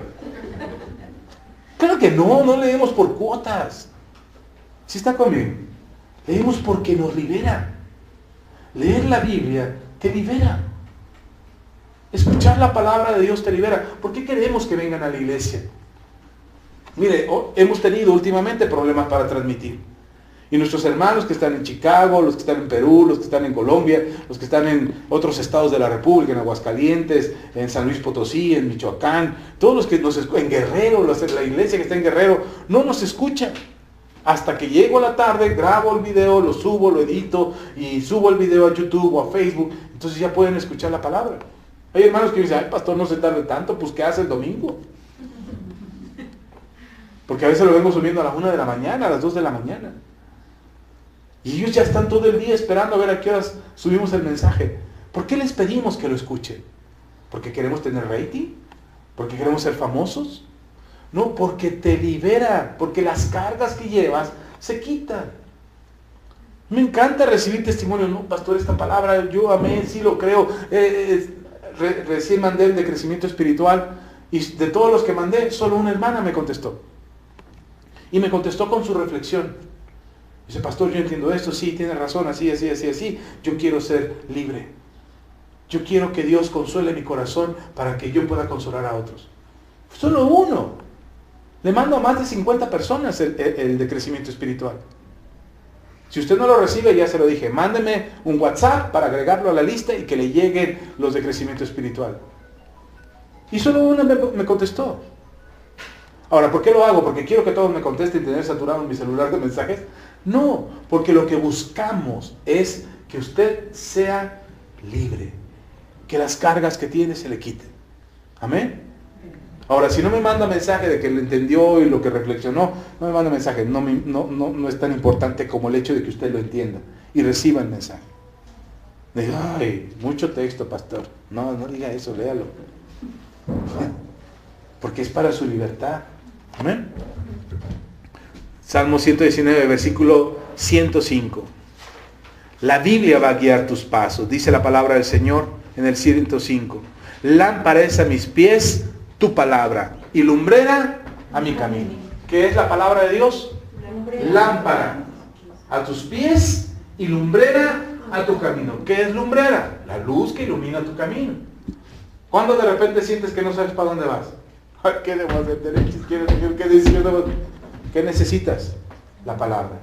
Claro que no leemos por cuotas. ¿Sí está conmigo? Leemos porque nos libera. Leer la Biblia te libera. Escuchar la palabra de Dios te libera. ¿Por qué queremos que vengan a la iglesia? Mire, hemos tenido últimamente problemas para transmitir. Y nuestros hermanos que están en Chicago, los que están en Perú, los que están en Colombia, los que están en otros estados de la República, en Aguascalientes, en San Luis Potosí, en Michoacán, todos los que nos escuchan, en Guerrero, la iglesia que está en Guerrero, no nos escuchan. Hasta que llego a la tarde, grabo el video, lo subo, lo edito y subo el video a YouTube o a Facebook. Entonces ya pueden escuchar la palabra. Hay hermanos que dicen, ay pastor, no se tarde tanto, pues ¿qué hace el domingo? Porque a veces lo vengo subiendo a las 1 de la mañana, a las 2 de la mañana. Y ellos ya están todo el día esperando a ver a qué horas subimos el mensaje. ¿Por qué les pedimos que lo escuchen? ¿Porque queremos tener rating? ¿Porque queremos ser famosos? No, porque te libera, porque las cargas que llevas se quitan. Me encanta recibir testimonio. No, pastor, esta palabra yo amé, sí lo creo. Recién mandé el de crecimiento espiritual y de todos los que mandé, solo una hermana me contestó. Y me contestó con su reflexión. Dice, pastor, yo entiendo esto, sí, tiene razón, así. Yo quiero ser libre. Yo quiero que Dios consuele mi corazón para que yo pueda consolar a otros. Solo uno. Le mando a más de 50 personas el de crecimiento espiritual. Si usted no lo recibe, ya se lo dije, mándeme un WhatsApp para agregarlo a la lista y que le lleguen los de crecimiento espiritual. Y solo uno me contestó. Ahora, ¿por qué lo hago? ¿Porque quiero que todos me contesten y tener saturado mi celular de mensajes? No, porque lo que buscamos es que usted sea libre. Que las cargas que tiene se le quiten. Amén. Ahora, si no me manda mensaje de que lo entendió y lo que reflexionó, no me manda mensaje. No es tan importante como el hecho de que usted lo entienda y reciba el mensaje. Digo, ay, mucho texto, pastor. No diga eso, léalo. Porque es para su libertad. Amén. Salmo 119, versículo 105. La Biblia va a guiar tus pasos. Dice la palabra del Señor en el 105. Lámpara es a mis pies tu palabra y lumbrera a mi camino. ¿Qué es la palabra de Dios? Lámpara a tus pies y lumbrera a tu camino. ¿Qué es lumbrera? La luz que ilumina tu camino. ¿Cuándo de repente sientes que no sabes para dónde vas? ¿Qué debo hacer? ¿Derecha, izquierda, señor? ¿Qué decisión? ¿Qué necesitas? La palabra.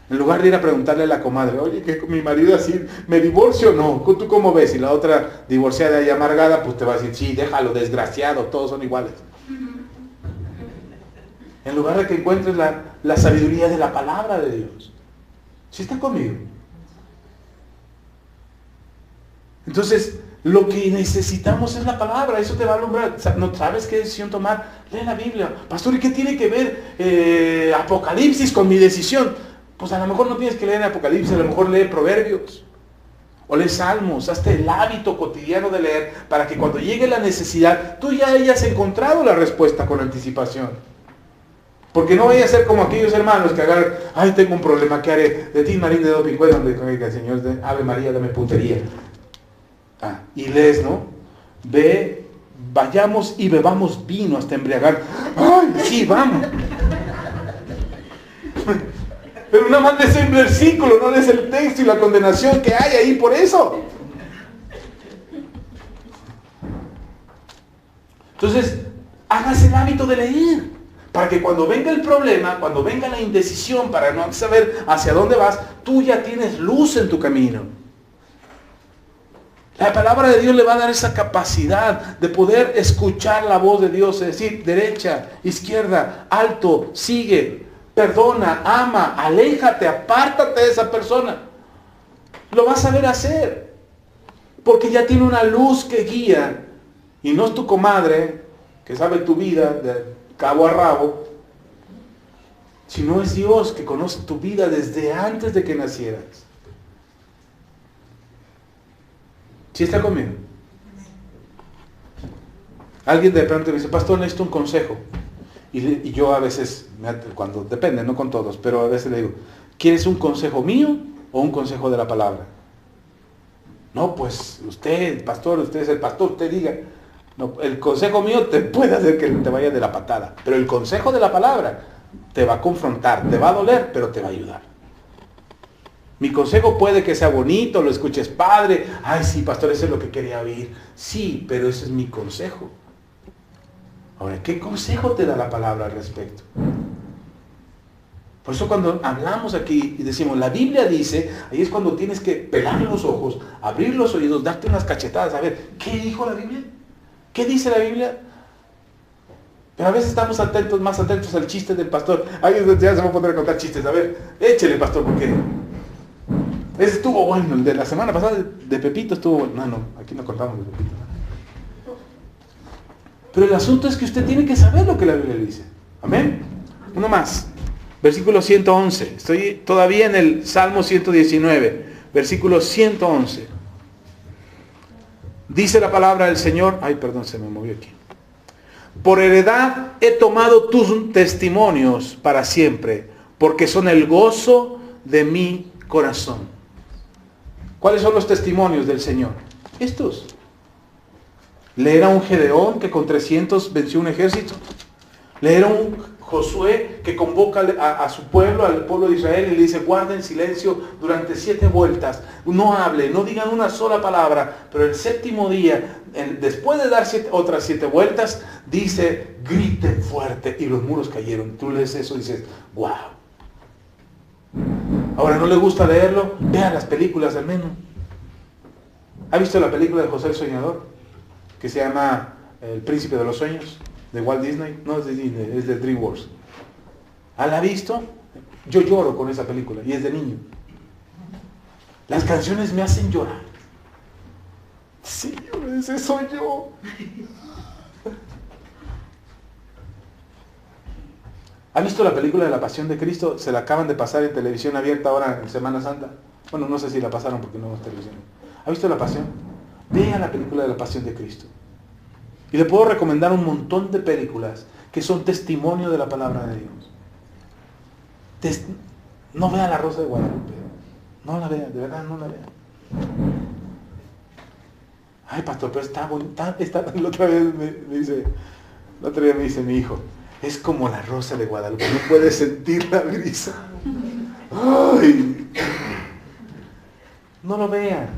En lugar de ir a preguntarle a la comadre, oye, que mi marido así, ¿me divorcio o no? ¿Tú cómo ves? Y la otra divorciada y amargada, pues te va a decir, sí, déjalo, desgraciado, todos son iguales. En lugar de que encuentres la sabiduría de la palabra de Dios. ¿Sí está conmigo? Entonces, lo que necesitamos es la palabra, eso te va a alumbrar. ¿No sabes qué decisión tomar? Lee la Biblia. Pastor, ¿y qué tiene que ver Apocalipsis con mi decisión? Pues a lo mejor no tienes que leer Apocalipsis, a lo mejor lee Proverbios. O lee Salmos, hazte el hábito cotidiano de leer para que cuando llegue la necesidad, tú ya hayas encontrado la respuesta con anticipación. Porque no vaya a ser como aquellos hermanos que agarran, ay, tengo un problema, ¿qué haré? De ti, Marín de Doping, donde oiga, Señor, Ave María, dame puntería. Y lees, ¿no? Vayamos y bebamos vino hasta embriagar. ¡Ay, sí, vamos! Pero nada más lees el versículo, no lees el texto y la condenación que hay ahí por eso. Entonces, hagas el hábito de leer. Para que cuando venga el problema, cuando venga la indecisión para no saber hacia dónde vas, tú ya tienes luz en tu camino. La palabra de Dios le va a dar esa capacidad de poder escuchar la voz de Dios, es decir, derecha, izquierda, alto, sigue, perdona, ama, aléjate, apártate de esa persona. Lo vas a saber hacer, porque ya tiene una luz que guía, y no es tu comadre, que sabe tu vida de cabo a rabo, sino es Dios que conoce tu vida desde antes de que nacieras. ¿Sí está conmigo? Alguien de pronto me dice, pastor, necesito un consejo. Y yo a veces, cuando depende, no con todos, pero a veces le digo, ¿quieres un consejo mío o un consejo de la palabra? No, pues usted, pastor, usted es el pastor, usted diga. No, el consejo mío te puede hacer que te vaya de la patada, pero el consejo de la palabra te va a confrontar, te va a doler, pero te va a ayudar. Mi consejo puede que sea bonito, lo escuches padre. Ay, sí, pastor, eso es lo que quería oír. Sí, pero ese es mi consejo. Ahora, ¿qué consejo te da la palabra al respecto? Por eso cuando hablamos aquí y decimos, la Biblia dice, ahí es cuando tienes que pelar los ojos, abrir los oídos, darte unas cachetadas, a ver, ¿qué dijo la Biblia? ¿Qué dice la Biblia? Pero a veces estamos atentos, más atentos al chiste del pastor. Alguien ya se va a poner a contar chistes. A ver, échele, pastor, porque ese estuvo bueno. El de la semana pasada de Pepito estuvo bueno. No, aquí no contamos de Pepito. Pero el asunto es que usted tiene que saber lo que la Biblia dice. Amén. Uno más. Versículo 111. Estoy todavía en el Salmo 119. Versículo 111. Dice la palabra del Señor. Ay, perdón, se me movió aquí. Por heredad he tomado tus testimonios para siempre, porque son el gozo de mi corazón. ¿Cuáles son los testimonios del Señor? Estos. Leer a un Gedeón que con 300 venció un ejército. Leer a un Josué que convoca a su pueblo, al pueblo de Israel, y le dice, guarden silencio durante 7 vueltas. No hable, no digan una sola palabra. Pero el séptimo día, después de dar otras 7 vueltas, dice, griten fuerte. Y los muros cayeron. Tú lees eso y dices, wow. Ahora, ¿no le gusta leerlo? Vean las películas al menos. ¿Ha visto la película de José el Soñador? Que se llama El Príncipe de los Sueños, de Walt Disney. No es de Disney, es de DreamWorks. ¿La ha visto? Yo lloro con esa película y es de niño. Las canciones me hacen llorar. Sí, ese soy yo. ¿Ha visto la película de la Pasión de Cristo? Se la acaban de pasar en televisión abierta ahora en Semana Santa. Bueno, no sé si la pasaron porque no es televisión. ¿Ha visto la Pasión? Vea la película de la Pasión de Cristo. Y le puedo recomendar un montón de películas que son testimonio de la palabra de Dios. No vea La Rosa de Guadalupe. No la vea, de verdad no la vea. Ay, pastor, pero está bonita. La otra vez me dice mi hijo, es como La Rosa de Guadalupe, no puedes sentir la brisa. Ay. No lo vea.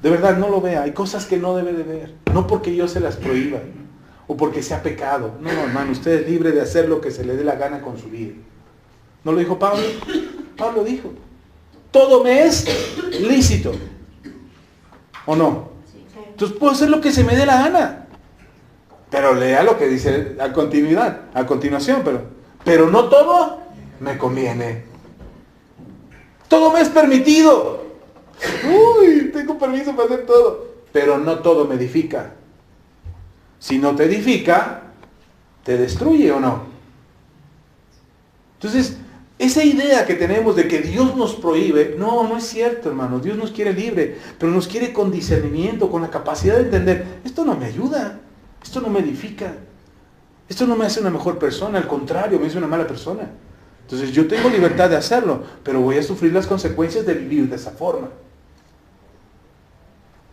De verdad, no lo vea. Hay cosas que no debe de ver. No porque yo se las prohíba o porque sea pecado. No, hermano, usted es libre de hacer lo que se le dé la gana con su vida. ¿No lo dijo Pablo? Pablo dijo, todo me es lícito. ¿O no? Entonces puedo hacer lo que se me dé la gana. Pero lea lo que dice a continuación, pero no todo me conviene. Todo me es permitido. Uy, tengo permiso para hacer todo. Pero no todo me edifica. Si no te edifica, te destruye o no. Entonces, esa idea que tenemos de que Dios nos prohíbe, no es cierto, hermano. Dios nos quiere libre, pero nos quiere con discernimiento, con la capacidad de entender, esto no me ayuda, esto no me edifica, esto no me hace una mejor persona, al contrario, me hace una mala persona. Entonces yo tengo libertad de hacerlo, pero voy a sufrir las consecuencias de vivir de esa forma.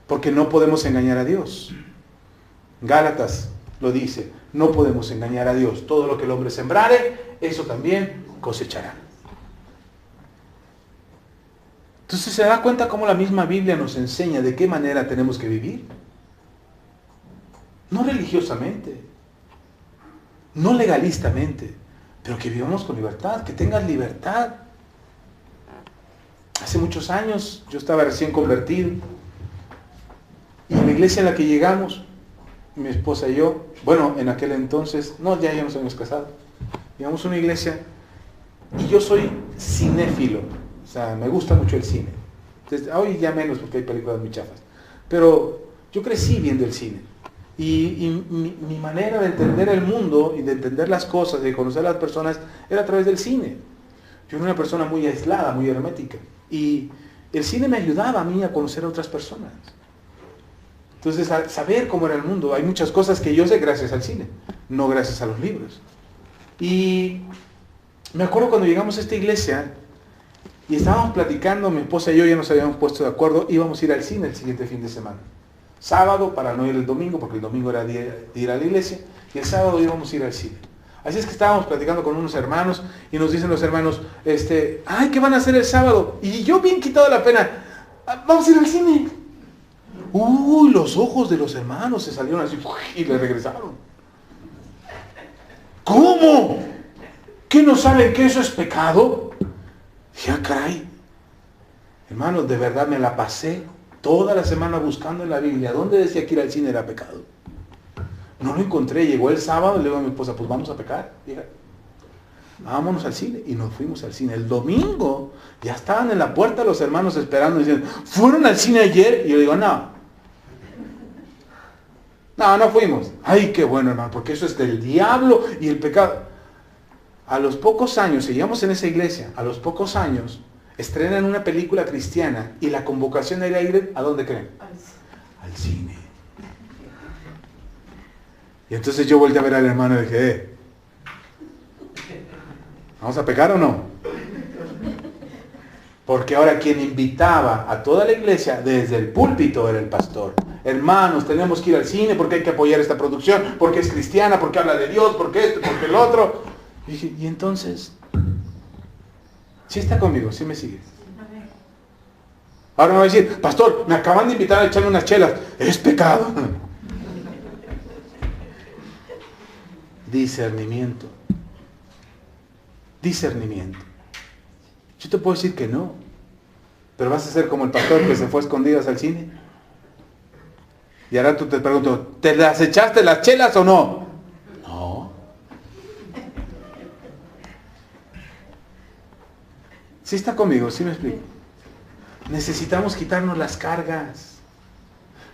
Porque no podemos engañar a Dios. Gálatas lo dice, no podemos engañar a Dios. Todo lo que el hombre sembrare, eso también cosechará. Entonces, ¿se da cuenta cómo la misma Biblia nos enseña de qué manera tenemos que vivir? No religiosamente, no legalistamente, pero que vivamos con libertad, que tengas libertad. Hace muchos años, yo estaba recién convertido, y en la iglesia en la que llegamos, mi esposa y yo, bueno, en aquel entonces, ya nos habíamos casado, llegamos a una iglesia, y yo soy cinéfilo, o sea, me gusta mucho el cine. Entonces, hoy ya menos porque hay películas muy chafas, pero yo crecí viendo el cine. Y mi manera de entender el mundo y de entender las cosas, de conocer a las personas, era a través del cine. Yo era una persona muy aislada, muy hermética. Y el cine me ayudaba a mí a conocer a otras personas. Entonces, a saber cómo era el mundo. Hay muchas cosas que yo sé gracias al cine, no gracias a los libros. Y me acuerdo cuando llegamos a esta iglesia y estábamos platicando, mi esposa y yo ya nos habíamos puesto de acuerdo, íbamos a ir al cine el siguiente fin de semana. Sábado, para no ir el domingo, porque el domingo era día de ir a la iglesia, y el sábado íbamos a ir al cine. Así es que estábamos platicando con unos hermanos, y nos dicen los hermanos, ay, ¿qué van a hacer el sábado? Y yo bien quitado la pena, vamos a ir al cine. Uy, los ojos de los hermanos se salieron así, y le regresaron. ¿Cómo? ¿Qué no saben que eso es pecado? Ya, caray. Hermanos, de verdad me la pasé toda la semana buscando en la Biblia. ¿Dónde decía que ir al cine era pecado? No lo encontré. Llegó el sábado y le digo a mi esposa, pues vamos a pecar. Hija, vámonos al cine. Y nos fuimos al cine. El domingo ya estaban en la puerta los hermanos esperando, diciendo, ¿fueron al cine ayer? Y yo digo, no, no fuimos. Ay, qué bueno, hermano, porque eso es del diablo y el pecado. A los pocos años, seguíamos en esa iglesia, a los pocos años, estrenan una película cristiana y la convocación era ir, ¿a dónde creen? Al cine. Y entonces yo volteé a ver al hermano y dije, ¿vamos a pecar o no? Porque ahora quien invitaba a toda la iglesia desde el púlpito era el pastor. Hermanos, tenemos que ir al cine porque hay que apoyar esta producción, porque es cristiana, porque habla de Dios, porque esto, porque el otro. Y dije, y entonces, ¿sí está conmigo? ¿Sí me sigue? Ahora me va a decir, pastor, me acaban de invitar a echarle unas chelas. Es pecado. Discernimiento. Discernimiento. Yo te puedo decir que no. Pero vas a ser como el pastor que se fue a escondidas al cine. Y ahora tú te pregunto, ¿te las echaste las chelas o no? No. ¿Sí está conmigo? ¿Sí me explico? Necesitamos quitarnos las cargas.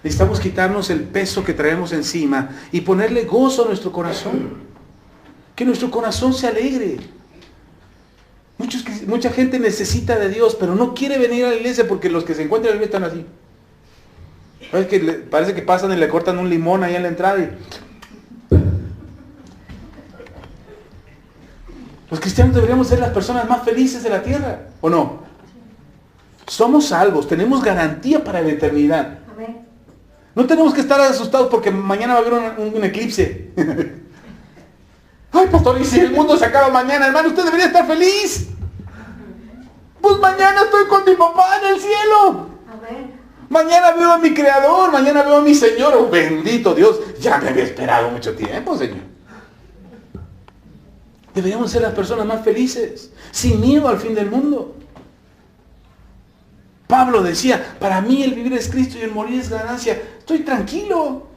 Necesitamos quitarnos el peso que traemos encima y ponerle gozo a nuestro corazón. Que nuestro corazón se alegre. Mucha gente necesita de Dios, pero no quiere venir a la iglesia porque los que se encuentran en la iglesia están así. ¿Sabes que parece que pasan y le cortan un limón ahí en la entrada? Los cristianos deberíamos ser las personas más felices de la tierra, ¿o no? Somos salvos, tenemos garantía para la eternidad. Amén. No tenemos que estar asustados porque mañana va a haber un eclipse. Ay, pastor, ¿y si el mundo se acaba mañana? Hermano, usted debería estar feliz. Pues mañana estoy con mi papá en el cielo. Amén. Mañana veo a mi Creador, mañana veo a mi Señor. Oh, bendito Dios, ya me había esperado mucho tiempo, Señor. Deberíamos ser las personas más felices, sin miedo al fin del mundo. Pablo decía, para mí el vivir es Cristo y el morir es ganancia. Estoy tranquilo.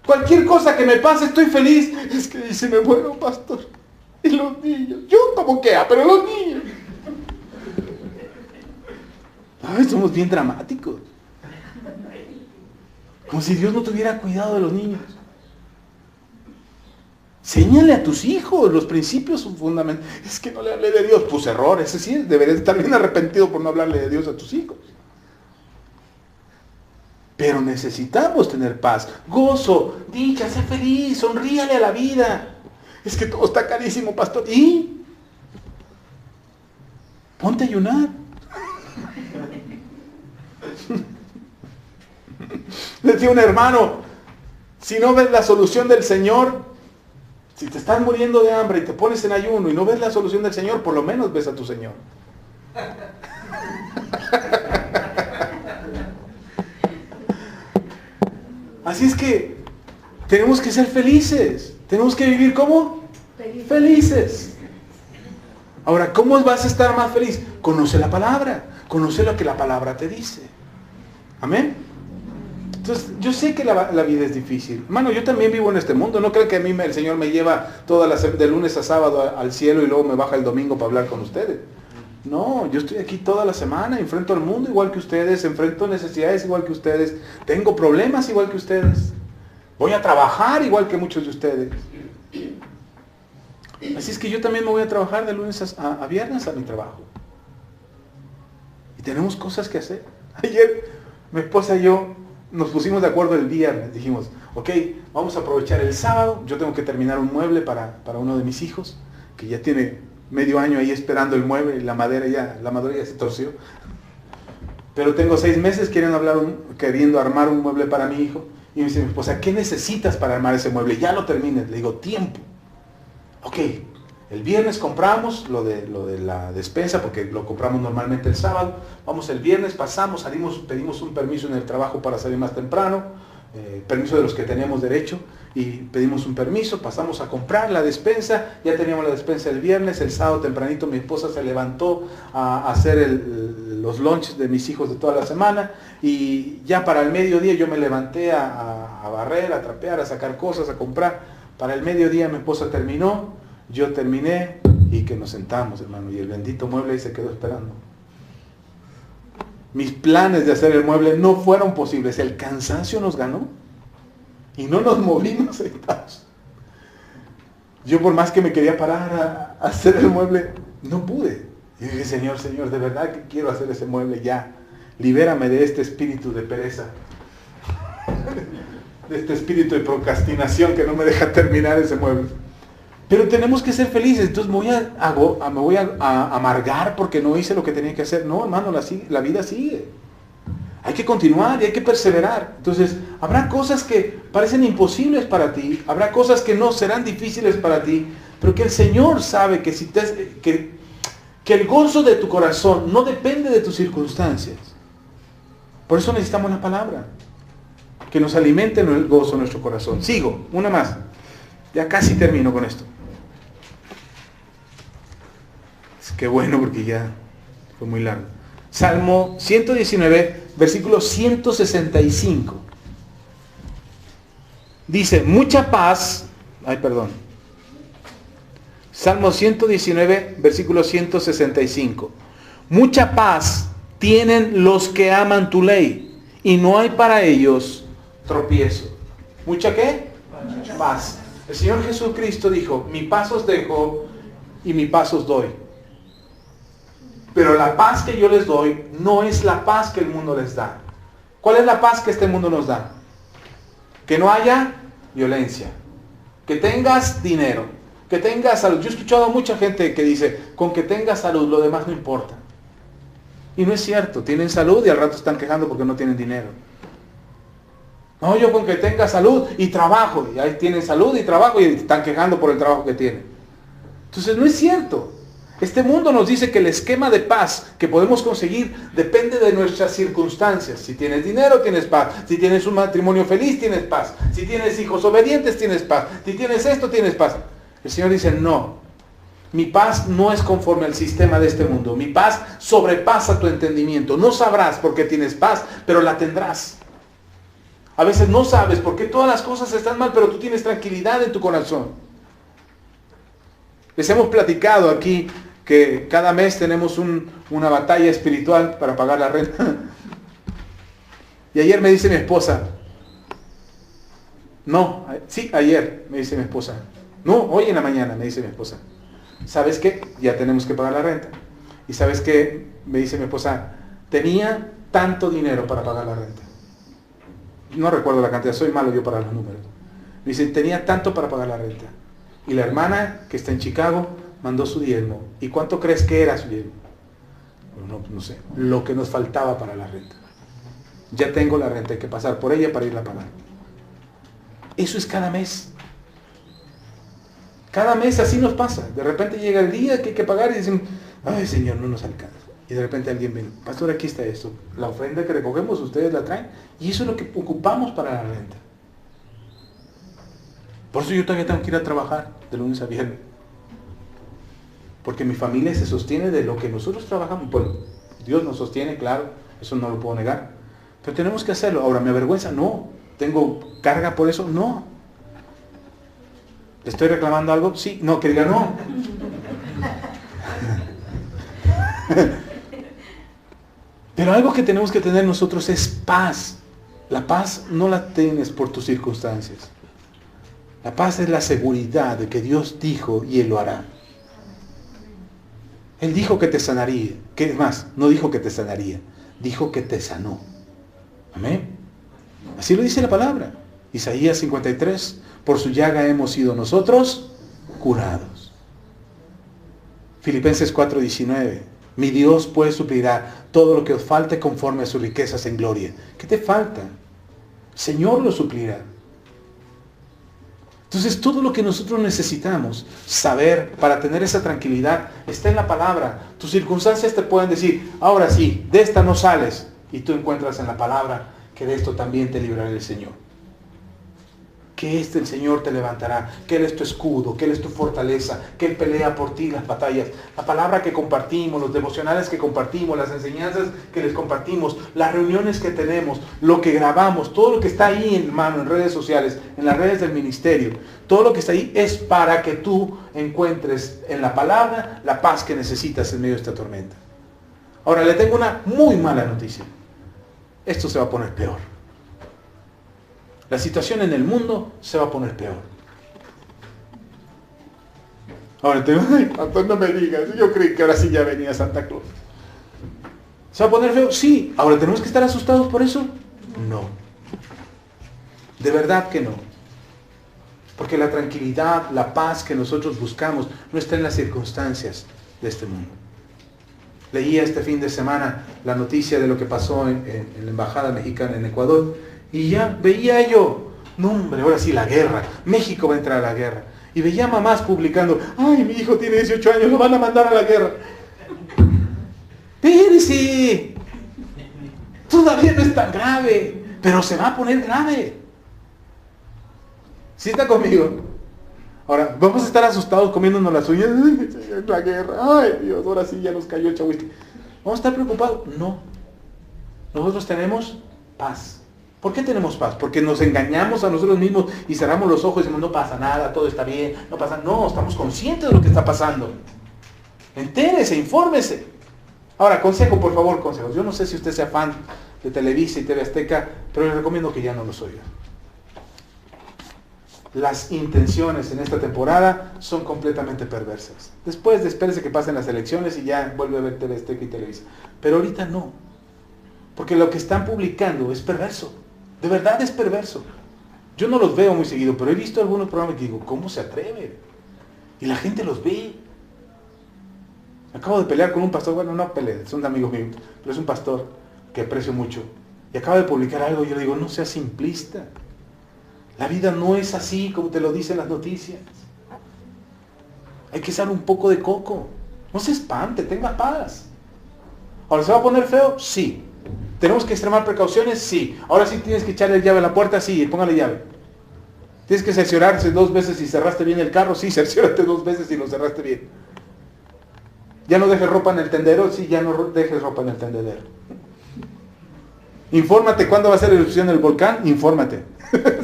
Cualquier cosa que me pase, estoy feliz. Es que si me muero, pastor. Y los niños. Yo como que, pero los niños. Ay, somos bien dramáticos. Como si Dios no tuviera cuidado de los niños. Séñale a tus hijos, los principios son fundamentales. Es que no le hablé de Dios, pues error, ese sí, deberías estar bien arrepentido por no hablarle de Dios a tus hijos. Pero necesitamos tener paz, gozo, dicha, sé feliz, sonríale a la vida. Es que todo está carísimo, pastor. ¿Y? Ponte a ayunar. Decía un hermano, si no ves la solución del Señor, si te estás muriendo de hambre y te pones en ayuno y no ves la solución del Señor, por lo menos ves a tu Señor. Así es que tenemos que ser felices. Tenemos que vivir ¿cómo? Felices. Ahora, ¿cómo vas a estar más feliz? Conoce la palabra. Conoce lo que la palabra te dice. Amén. Entonces, yo sé que la vida es difícil. Hermano, yo también vivo en este mundo. No creo que a mí el Señor me lleva de lunes a sábado al cielo y luego me baja el domingo para hablar con ustedes. No, yo estoy aquí toda la semana, enfrento al mundo igual que ustedes, enfrento necesidades igual que ustedes, tengo problemas igual que ustedes, voy a trabajar igual que muchos de ustedes. Así es que yo también me voy a trabajar de lunes a viernes a mi trabajo. Y tenemos cosas que hacer. Ayer mi esposa y yo nos pusimos de acuerdo el viernes, dijimos, ok, vamos a aprovechar el sábado, yo tengo que terminar un mueble para uno de mis hijos, que ya tiene medio año ahí esperando el mueble, la madera ya se torció. Pero tengo 6 meses queriendo armar un mueble para mi hijo. Y me dice mi esposa, ¿qué necesitas para armar ese mueble? Ya lo termines. Le digo, tiempo. Ok, el viernes compramos lo de la despensa, porque lo compramos normalmente el sábado. Vamos el viernes, pasamos, pedimos un permiso en el trabajo para salir más temprano. permiso de los que teníamos derecho, y pedimos un permiso, pasamos a comprar la despensa, ya teníamos la despensa el viernes, el sábado tempranito mi esposa se levantó a hacer los lunches de mis hijos de toda la semana, y ya para el mediodía yo me levanté a barrer, a trapear, a sacar cosas, a comprar. Para el mediodía mi esposa terminó, yo terminé, y que nos sentamos, hermano, y el bendito mueble ahí se quedó esperando. Mis planes de hacer el mueble no fueron posibles, el cansancio nos ganó. Y no nos movimos sentados. Yo por más que me quería parar a hacer el mueble, no pude. Y dije, Señor, de verdad que quiero hacer ese mueble ya. Libérame de este espíritu de pereza. De este espíritu de procrastinación que no me deja terminar ese mueble. Pero tenemos que ser felices. Entonces me voy a amargar porque no hice lo que tenía que hacer. No, hermano, la vida sigue. Hay que continuar y hay que perseverar. Entonces, habrá cosas que parecen imposibles para ti, habrá cosas que no serán difíciles para ti, pero que el Señor sabe que, que el gozo de tu corazón no depende de tus circunstancias. Por eso necesitamos la palabra, que nos alimente el gozo en nuestro corazón. Sigo, una más. Ya casi termino con esto. Es que bueno, porque ya fue muy largo. Salmo 119, versículo 165. Dice, mucha paz, Salmo 119, versículo 165. Mucha paz tienen los que aman tu ley, y no hay para ellos tropiezo. ¿Mucha qué? Paz. El Señor Jesucristo dijo, mi paz os dejo y mi paz os doy. Pero la paz que yo les doy no es la paz que el mundo les da. ¿Cuál es la paz que este mundo nos da? Que no haya violencia, que tengas dinero, que tengas salud. Yo he escuchado a mucha gente que dice, con que tengas salud, lo demás no importa. Y no es cierto, tienen salud y al rato están quejando porque no tienen dinero. No, yo con que tenga salud y trabajo, y ahí tienen salud y trabajo y están quejando por el trabajo que tienen. Entonces no es cierto. Este mundo nos dice que el esquema de paz que podemos conseguir depende de nuestras circunstancias. Si tienes dinero, tienes paz. Si tienes un matrimonio feliz, tienes paz. Si tienes hijos obedientes, tienes paz. Si tienes esto, tienes paz. El Señor dice, no. Mi paz no es conforme al sistema de este mundo. Mi paz sobrepasa tu entendimiento. No sabrás por qué tienes paz, pero la tendrás. A veces no sabes por qué todas las cosas están mal, pero tú tienes tranquilidad en tu corazón. Les hemos platicado aquí que cada mes tenemos una batalla espiritual para pagar la renta. Y ayer me dice mi esposa, ayer me dice mi esposa, hoy en la mañana me dice mi esposa, ¿sabes qué? Ya tenemos que pagar la renta. Y ¿sabes qué? Me dice mi esposa, tenía tanto dinero para pagar la renta. No recuerdo la cantidad, soy malo yo para los números. Me dice, tenía tanto para pagar la renta. Y la hermana que está en Chicago mandó su diezmo. ¿Y cuánto crees que era su diezmo? No sé, lo que nos faltaba para la renta. Ya tengo la renta, hay que pasar por ella para irla a pagar. Eso es cada mes. Cada mes así nos pasa. De repente llega el día que hay que pagar y dicen, ay Señor, no nos alcanza. Y de repente alguien viene, pastor, aquí está esto. La ofrenda que recogemos, ustedes la traen. Y eso es lo que ocupamos para la renta. Por eso yo todavía tengo que ir a trabajar de lunes a viernes. Porque mi familia se sostiene de lo que nosotros trabajamos. Bueno, Dios nos sostiene, claro, eso no lo puedo negar. Pero tenemos que hacerlo. Ahora, ¿me avergüenza? No. ¿Tengo carga por eso? No. ¿Le estoy reclamando algo? Sí. No, que diga no. Pero algo que tenemos que tener nosotros es paz. La paz no la tienes por tus circunstancias. La paz es la seguridad de que Dios dijo y Él lo hará. Él dijo que te sanaría. ¿Qué más? No dijo que te sanaría. Dijo que te sanó. Amén. Así lo dice la palabra. Isaías 53. Por su llaga hemos sido nosotros curados. Filipenses 4:19. Mi Dios pues suplirá todo lo que os falte conforme a sus riquezas en gloria. ¿Qué te falta? El Señor lo suplirá. Entonces todo lo que nosotros necesitamos saber para tener esa tranquilidad está en la palabra. Tus circunstancias te pueden decir, ahora sí, de esta no sales. Y tú encuentras en la palabra que de esto también te librará el Señor. que el Señor te levantará, que Él es tu escudo, que Él es tu fortaleza, que Él pelea por ti las batallas. La palabra que compartimos, los devocionales que compartimos, las enseñanzas que les compartimos, las reuniones que tenemos, lo que grabamos, todo lo que está ahí en mano, en redes sociales, en las redes del ministerio, todo lo que está ahí es para que tú encuentres en la palabra la paz que necesitas en medio de esta tormenta. Ahora, le tengo una muy mala noticia. Esto se va a poner peor. La situación en el mundo se va a poner peor. Ahora te digo, ay, pastor, no me digas, yo creí que ahora sí ya venía Santa Claus. ¿Se va a poner feo? Sí. ¿Ahora tenemos que estar asustados por eso? No. De verdad que no. Porque la tranquilidad, la paz que nosotros buscamos no está en las circunstancias de este mundo. Leía este fin de semana la noticia de lo que pasó en la embajada mexicana en Ecuador y ya veía yo, no hombre, ahora sí la guerra, México va a entrar a la guerra. Y veía mamás publicando, ay, mi hijo tiene 18 años, lo van a mandar a la guerra. Espérese, todavía no es tan grave, pero se va a poner grave. ¿Sí está conmigo? Ahora, vamos a estar asustados comiéndonos las uñas. La guerra. Ay, Dios, ahora sí ya nos cayó el chahuisque. ¿Vamos a estar preocupados? No. Nosotros tenemos paz. ¿Por qué tenemos paz? Porque nos engañamos a nosotros mismos y cerramos los ojos y decimos, no pasa nada, todo está bien, no pasa. No, estamos conscientes de lo que está pasando. Entérese, infórmese. Ahora, consejo, por favor, consejos. Yo no sé si usted sea fan de Televisa y TV Azteca, pero le recomiendo que ya no los oiga. Las intenciones en esta temporada son completamente perversas. Después, espérese que pasen las elecciones y ya vuelve a ver TV Azteca y Televisa. Pero ahorita no. Porque lo que están publicando es perverso. De verdad es perverso. Yo no los veo muy seguido, pero he visto algunos programas que digo, ¿cómo se atreve? Y la gente los ve. Acabo de pelear con un pastor, bueno, no peleé, es un amigo mío, pero es un pastor que aprecio mucho. Y acaba de publicar algo y yo le digo, no seas simplista. La vida no es así como te lo dicen las noticias. Hay que usar un poco de coco. No se espante, tenga paz. ¿Ahora se va a poner feo? Sí. ¿Tenemos que extremar precauciones? Sí. ¿Ahora sí tienes que echarle llave a la puerta? Sí, póngale llave. ¿Tienes que cerciorarse 2 veces si cerraste bien el carro? Sí, cerciórate 2 veces si lo cerraste bien. ¿Ya no dejes ropa en el tendedero? Sí, ya no dejes ropa en el tendedero. Infórmate cuándo va a ser la erupción del volcán. Infórmate.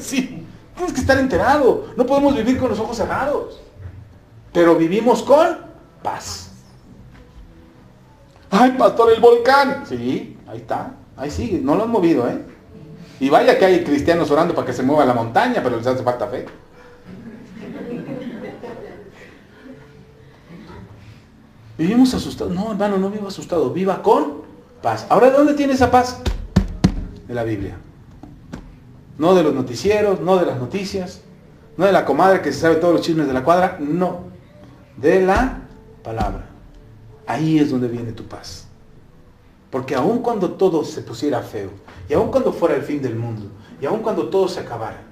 Sí. Tienes que estar enterado. No podemos vivir con los ojos cerrados. Pero vivimos con paz. ¡Ay, pastor, el volcán! Sí, ahí está. Ahí sigue. No lo han movido, ¿eh? Y vaya que hay cristianos orando para que se mueva la montaña, pero les hace falta fe. Vivimos asustados. No, hermano, no viva asustado. Viva con paz. Ahora, ¿de dónde tiene esa paz? De la Biblia. No de los noticieros, no de las noticias, no de la comadre que se sabe todos los chismes de la cuadra, no. De la palabra. Ahí es donde viene tu paz. Porque aun cuando todo se pusiera feo, y aun cuando fuera el fin del mundo, y aun cuando todo se acabara,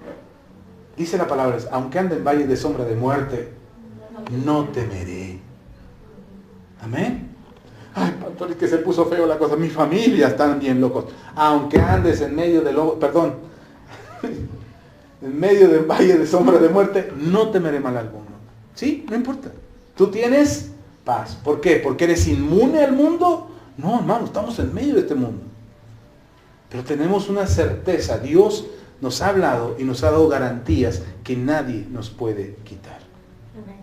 dice la palabra, aunque ande en valle de sombra de muerte, no temeré. Amén. Ay, pastor, es que se puso feo la cosa. Mi familia están bien locos. Aunque andes en medio de en medio del valle de sombra de muerte, no temeré mal alguno. ¿Sí? No importa. Tú tienes paz. ¿Por qué? ¿Porque eres inmune al mundo? No, hermano, estamos en medio de este mundo. Pero tenemos una certeza. Dios nos ha hablado y nos ha dado garantías que nadie nos puede quitar. Amén.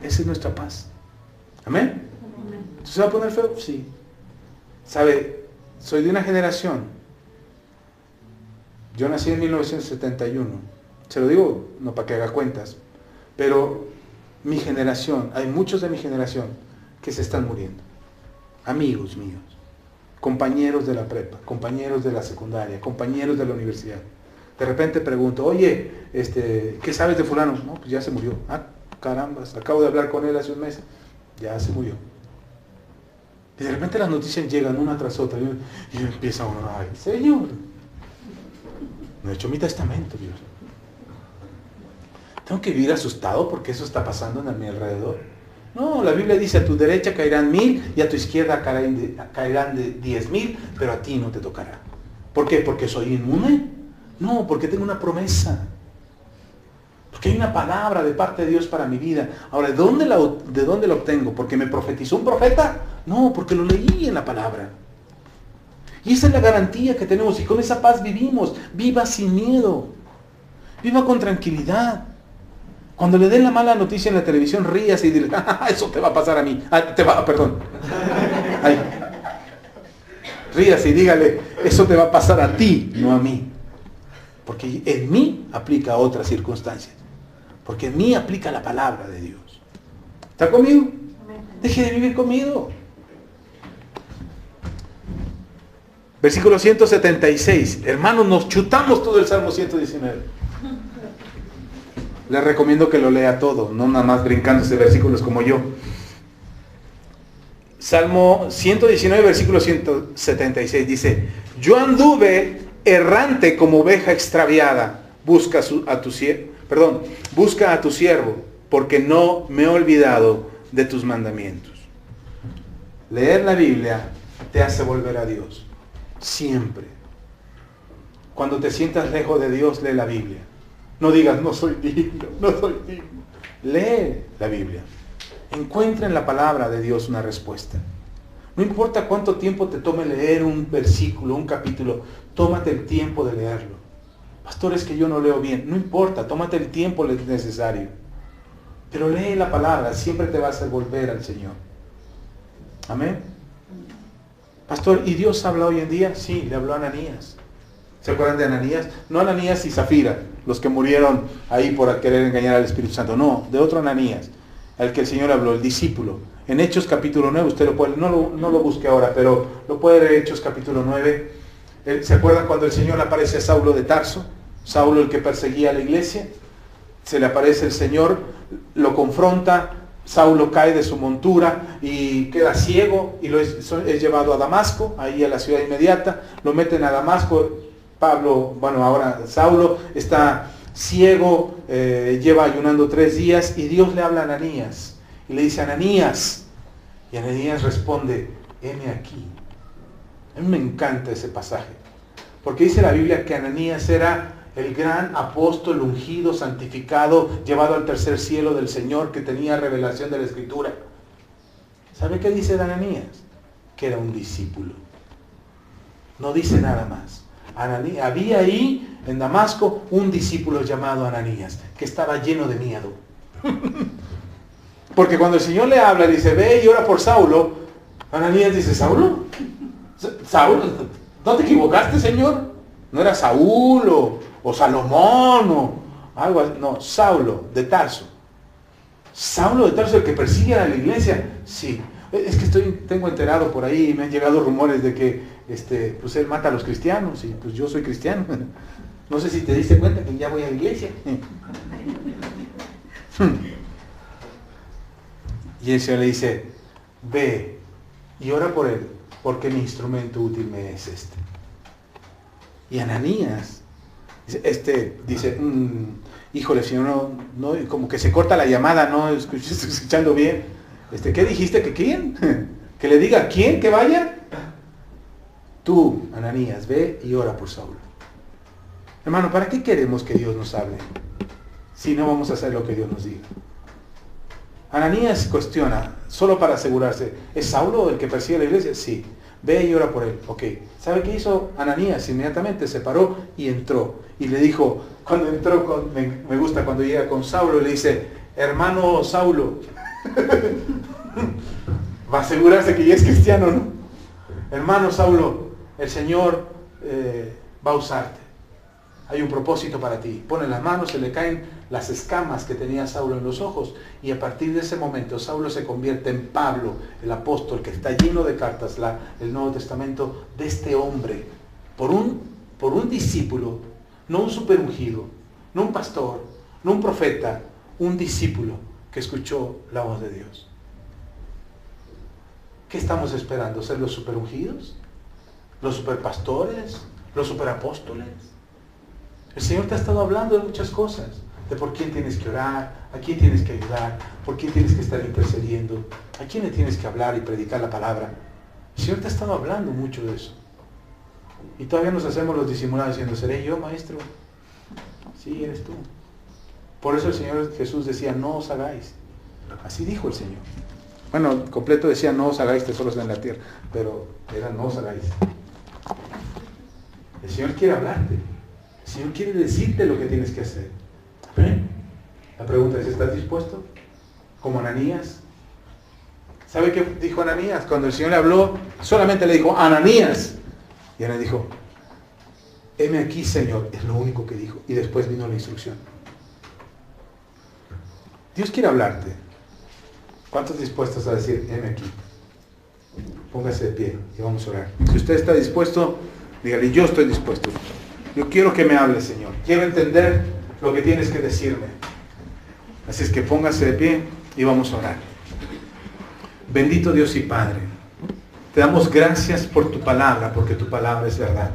Esa es nuestra paz. Amén. ¿Se va a poner feo? Sí. ¿Sabe? Soy de una generación. Yo nací en 1971. Se lo digo, no para que haga cuentas. Pero mi generación, hay muchos de mi generación que se están muriendo. Amigos míos. Compañeros de la prepa, compañeros de la secundaria, compañeros de la universidad. De repente pregunto, oye, ¿qué sabes de fulano? No, pues ya se murió. Ah, carambas, acabo de hablar con él hace un mes. Ya se murió. Y de repente las noticias llegan una tras otra y empieza uno, ay, Señor, no he hecho mi testamento, Dios. ¿Tengo que vivir asustado porque eso está pasando a mi alrededor? No, la Biblia dice, a tu derecha caerán 1000 y a tu izquierda caerán de 10,000, pero a ti no te tocará. ¿Por qué? ¿Porque soy inmune? No, porque tengo una promesa. Porque hay una palabra de parte de Dios para mi vida. Ahora, ¿de dónde la obtengo? ¿Porque me profetizó un profeta? No, porque lo leí en la palabra. Y esa es la garantía que tenemos. Y con esa paz vivimos. Viva sin miedo. Viva con tranquilidad. Cuando le den la mala noticia en la televisión, ríase y dile, eso te va a pasar a mí. Perdón. Ay. Ríase y dígale, eso te va a pasar a ti, no a mí. Porque en mí aplica otras circunstancias. Porque en mí aplica la palabra de Dios. ¿Está conmigo? Deje de vivir conmigo. Versículo 176. Hermanos, nos chutamos todo el Salmo 119. Les recomiendo que lo lea todo, no nada más brincándose versículos como yo. Salmo 119, versículo 176 dice, yo anduve errante como oveja extraviada, busca a tu siervo, porque no me he olvidado de tus mandamientos. Leer la Biblia te hace volver a Dios, siempre. Cuando te sientas lejos de Dios, lee la Biblia. No digas, no soy digno. Lee la Biblia. Encuentra en la palabra de Dios una respuesta. No importa cuánto tiempo te tome leer un versículo, un capítulo, tómate el tiempo de leerlo. Pastor, es que yo no leo bien. No importa, tómate el tiempo necesario. Pero lee la palabra, siempre te va a hacer volver al Señor. Amén. Pastor, ¿y Dios habla hoy en día? Sí, le habló a Ananías. ¿Se acuerdan de Ananías? No Ananías y Zafira, los que murieron ahí por querer engañar al Espíritu Santo. No, de otro Ananías, al que el Señor habló, el discípulo. En Hechos capítulo 9, usted lo puede, no lo busque ahora, pero lo puede leer Hechos capítulo 9. ¿Se acuerdan cuando el Señor le aparece a Saulo de Tarso? Saulo, el que perseguía a la iglesia. Se le aparece el Señor, lo confronta, Saulo cae de su montura y queda ciego y es llevado a Damasco, ahí a la ciudad inmediata, lo meten a Damasco. Ahora Saulo está ciego, lleva ayunando 3 días y Dios le habla a Ananías y le dice, Ananías, y Ananías responde, heme aquí. A mí me encanta ese pasaje, porque dice la Biblia que Ananías era el gran apóstol ungido, santificado, llevado al tercer cielo del Señor, que tenía revelación de la Escritura. ¿Sabe qué dice de Ananías? Que era un discípulo. No dice nada más. Había ahí en Damasco un discípulo llamado Ananías, que estaba lleno de miedo. Porque cuando el Señor le habla, dice, ve y ora por Saulo, Ananías dice, ¿Saulo? ¿Saulo? ¿No te equivocaste, Señor? No era Saúl o Salomón o algo así. No, Saulo de Tarso. Saulo de Tarso, el que persigue a la iglesia. Sí. Es que tengo enterado por ahí, me han llegado rumores de que pues él mata a los cristianos y pues yo soy cristiano. No sé si te diste cuenta que ya voy a la iglesia. Y el Señor le dice, ve y ora por él, porque mi instrumento útil me es este. Y Ananías dice, híjole, Señor, no, como que se corta la llamada, no estoy escuchando bien. ¿Qué dijiste? ¿Que quién? ¿Que le diga a quién que vaya? Tú, Ananías, ve y ora por Saulo. Hermano, ¿para qué queremos que Dios nos hable si no vamos a hacer lo que Dios nos diga? Ananías cuestiona, solo para asegurarse, ¿es Saulo el que persigue a la iglesia? Sí. Ve y ora por él. Ok. ¿Sabe qué hizo Ananías? Inmediatamente se paró y entró. Y le dijo, cuando entró, me gusta cuando llega con Saulo, le dice, hermano Saulo, va a asegurarse que ya es cristiano, ¿no? Hermano Saulo, el Señor va a usarte. Hay un propósito para ti. Pone las manos, se le caen las escamas que tenía Saulo en los ojos y a partir de ese momento Saulo se convierte en Pablo, el apóstol que está lleno de cartas, el Nuevo Testamento, de este hombre, por un discípulo, no un superungido, no un pastor, no un profeta, un discípulo que escuchó la voz de Dios. ¿Qué estamos esperando? ¿Ser los superungidos? ¿Los superpastores? ¿Los superapóstoles? El Señor te ha estado hablando de muchas cosas, de por quién tienes que orar, a quién tienes que ayudar, por quién tienes que estar intercediendo, a quién le tienes que hablar y predicar la palabra. El Señor te ha estado hablando mucho de eso. Y todavía nos hacemos los disimulados diciendo, ¿seré yo, maestro? Sí, eres tú. Por eso el Señor Jesús decía, no os hagáis. Así dijo el Señor. Bueno, completo decía, no os hagáis tesoros en la tierra, pero era no os hagáis. El Señor quiere hablarte. El Señor quiere decirte lo que tienes que hacer. ¿Amén? La pregunta es, ¿estás dispuesto? Como Ananías. ¿Sabe qué dijo Ananías? Cuando el Señor le habló, solamente le dijo, Ananías. Y Ananías dijo, heme aquí, Señor. Es lo único que dijo. Y después vino la instrucción. Dios quiere hablarte. ¿Cuántos dispuestos a decir, heme aquí? Póngase de pie y vamos a orar. Si usted está dispuesto, dígale, yo estoy dispuesto. Yo quiero que me hable, Señor. Quiero entender lo que tienes que decirme. Así es que póngase de pie y vamos a orar. Bendito Dios y Padre, te damos gracias por tu palabra, porque tu palabra es verdad.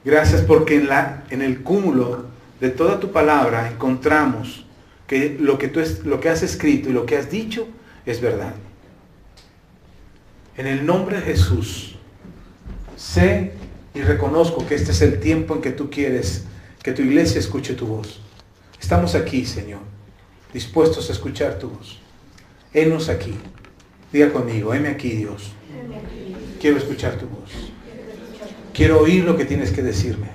Gracias porque en el cúmulo de toda tu palabra encontramos que lo que has escrito y lo que has dicho es verdad. En el nombre de Jesús, sé y reconozco que este es el tiempo en que tú quieres que tu iglesia escuche tu voz. Estamos aquí, Señor, dispuestos a escuchar tu voz. Henos aquí. Diga conmigo, heme aquí, Dios. Quiero escuchar tu voz. Quiero oír lo que tienes que decirme.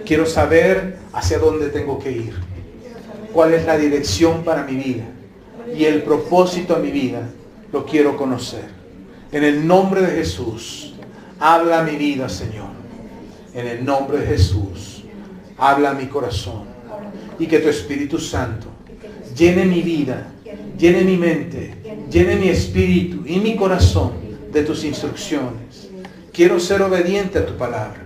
Quiero saber hacia dónde tengo que ir. Cuál es la dirección para mi vida. Y el propósito a mi vida lo quiero conocer. En el nombre de Jesús, habla a mi vida, Señor. En el nombre de Jesús, habla a mi corazón. Y que tu Espíritu Santo llene mi vida, llene mi mente, llene mi espíritu y mi corazón de tus instrucciones. Quiero ser obediente a tu palabra.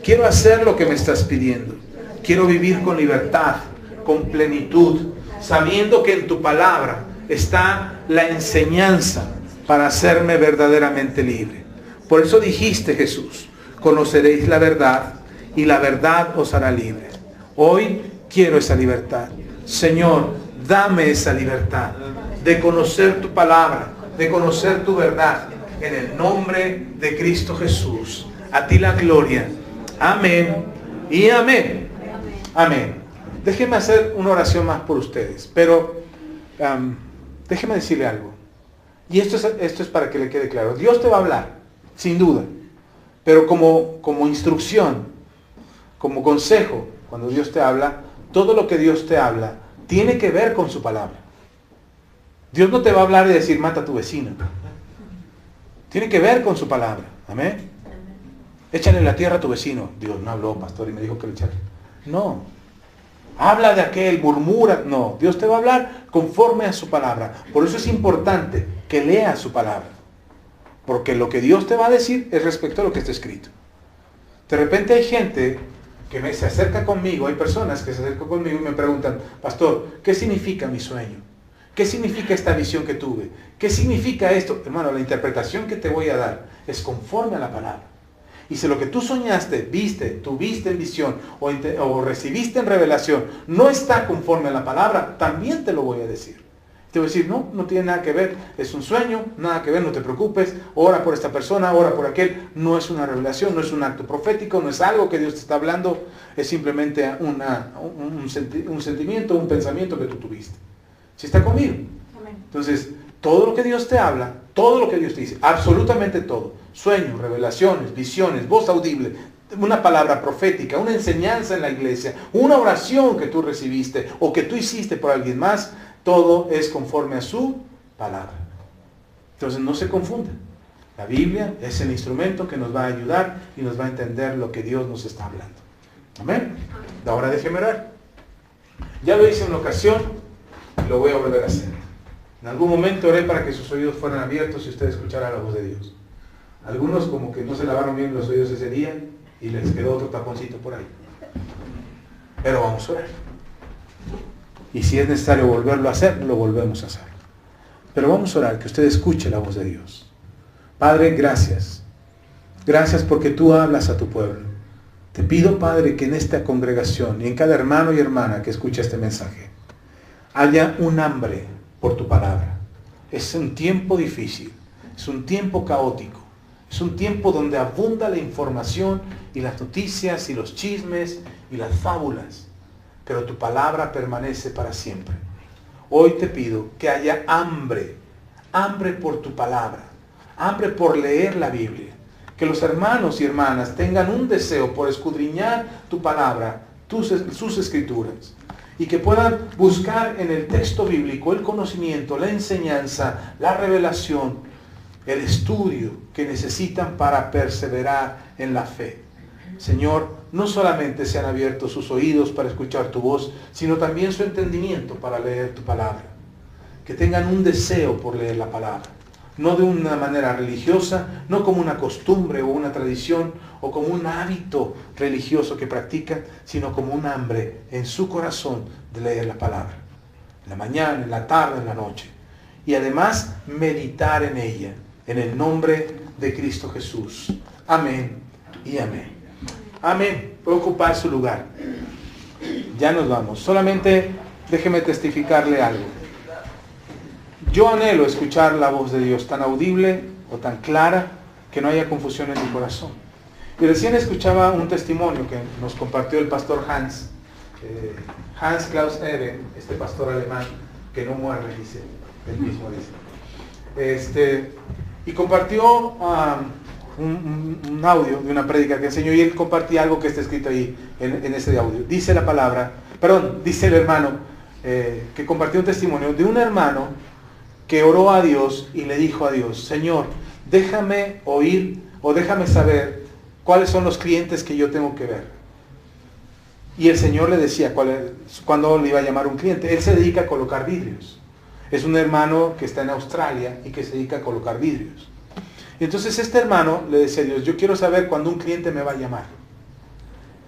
Quiero hacer lo que me estás pidiendo. Quiero vivir con libertad, con plenitud, sabiendo que en tu palabra está la enseñanza para hacerme verdaderamente libre. Por eso dijiste, Jesús, conoceréis la verdad y la verdad os hará libre. Hoy quiero esa libertad. Señor, dame esa libertad de conocer tu palabra, de conocer tu verdad. En el nombre de Cristo Jesús. A ti la gloria. Amén y amén. Amén. Déjenme hacer una oración más por ustedes, pero déjenme decirle algo. Y esto es para que le quede claro. Dios te va a hablar, sin duda, pero como instrucción, como consejo, cuando Dios te habla, todo lo que Dios te habla tiene que ver con su palabra. Dios no te va a hablar y decir, mata a tu vecino. Tiene que ver con su palabra. Amén. Échale en la tierra a tu vecino. Dios no habló, pastor, y me dijo que le echara. No. Habla de aquel, murmura. No. Dios te va a hablar conforme a su palabra. Por eso es importante que leas su palabra. Porque lo que Dios te va a decir es respecto a lo que está escrito. De repente hay gente que se acerca conmigo, hay personas que se acercan conmigo y me preguntan, pastor, ¿qué significa mi sueño? ¿Qué significa esta visión que tuve? ¿Qué significa esto? Hermano, la interpretación que te voy a dar es conforme a la palabra. Y si lo que tú soñaste, tuviste en visión o recibiste en revelación, no está conforme a la palabra, también te lo voy a decir. Te voy a decir, no tiene nada que ver, es un sueño, nada que ver, no te preocupes, ora por esta persona, ora por aquel. No es una revelación, no es un acto profético, no es algo que Dios te está hablando, es simplemente un sentimiento, un pensamiento que tú tuviste. ¿Sí está conmigo? Amén. Entonces, todo lo que Dios te habla, todo lo que Dios te dice, absolutamente todo, sueños, revelaciones, visiones, voz audible, una palabra profética, una enseñanza en la iglesia, una oración que tú recibiste o que tú hiciste por alguien más, todo es conforme a su palabra. Entonces no se confunda. La Biblia es el instrumento que nos va a ayudar y nos va a entender lo que Dios nos está hablando. Amén. Ahora déjeme orar. Ya lo hice en una ocasión y lo voy a volver a hacer. En algún momento oré para que sus oídos fueran abiertos y usted escuchara la voz de Dios. Algunos como que no se lavaron bien los oídos ese día y les quedó otro taponcito por ahí. Pero vamos a orar. Y si es necesario volverlo a hacer, lo volvemos a hacer. Pero vamos a orar, que usted escuche la voz de Dios. Padre, gracias. Gracias porque tú hablas a tu pueblo. Te pido, Padre, que en esta congregación y en cada hermano y hermana que escucha este mensaje, haya un hambre por tu palabra. Es un tiempo difícil, es un tiempo caótico, es un tiempo donde abunda la información y las noticias y los chismes y las fábulas. pero tu palabra permanece para siempre. Hoy te pido que haya hambre por tu palabra, hambre por leer la Biblia. Que los hermanos y hermanas tengan un deseo por escudriñar tu palabra, sus escrituras, y que puedan buscar en el texto bíblico el conocimiento, la enseñanza, la revelación, el estudio que necesitan para perseverar en la fe. Señor, no solamente se han abierto sus oídos para escuchar tu voz, sino también su entendimiento para leer tu palabra. Que tengan un deseo por leer la palabra, no de una manera religiosa, no como una costumbre o una tradición o como un hábito religioso que practican, sino como un hambre en su corazón de leer la palabra. En la mañana, en la tarde, en la noche. Y además meditar en ella, en el nombre de Cristo Jesús. Amén y amén. Amén. Puede ocupar su lugar. Ya nos vamos. Solamente déjeme testificarle algo. Yo anhelo escuchar la voz de Dios tan audible o tan clara que no haya confusión en mi corazón. Y recién escuchaba un testimonio que nos compartió el pastor Hans Klaus Eben, este pastor alemán que no muere, dice, él mismo dice. Y compartió un audio de una prédica que enseñó, y él compartía algo que está escrito ahí en ese audio. Dice el hermano que compartió un testimonio de un hermano que oró a Dios y le dijo a Dios: Señor, déjame oír o déjame saber cuáles son los clientes que yo tengo que ver. Y el Señor le decía cuándo le iba a llamar un cliente. Él se dedica a colocar vidrios. Es un hermano que está en Australia y que se dedica a colocar vidrios. Y entonces este hermano le decía a Dios: yo quiero saber cuándo un cliente me va a llamar.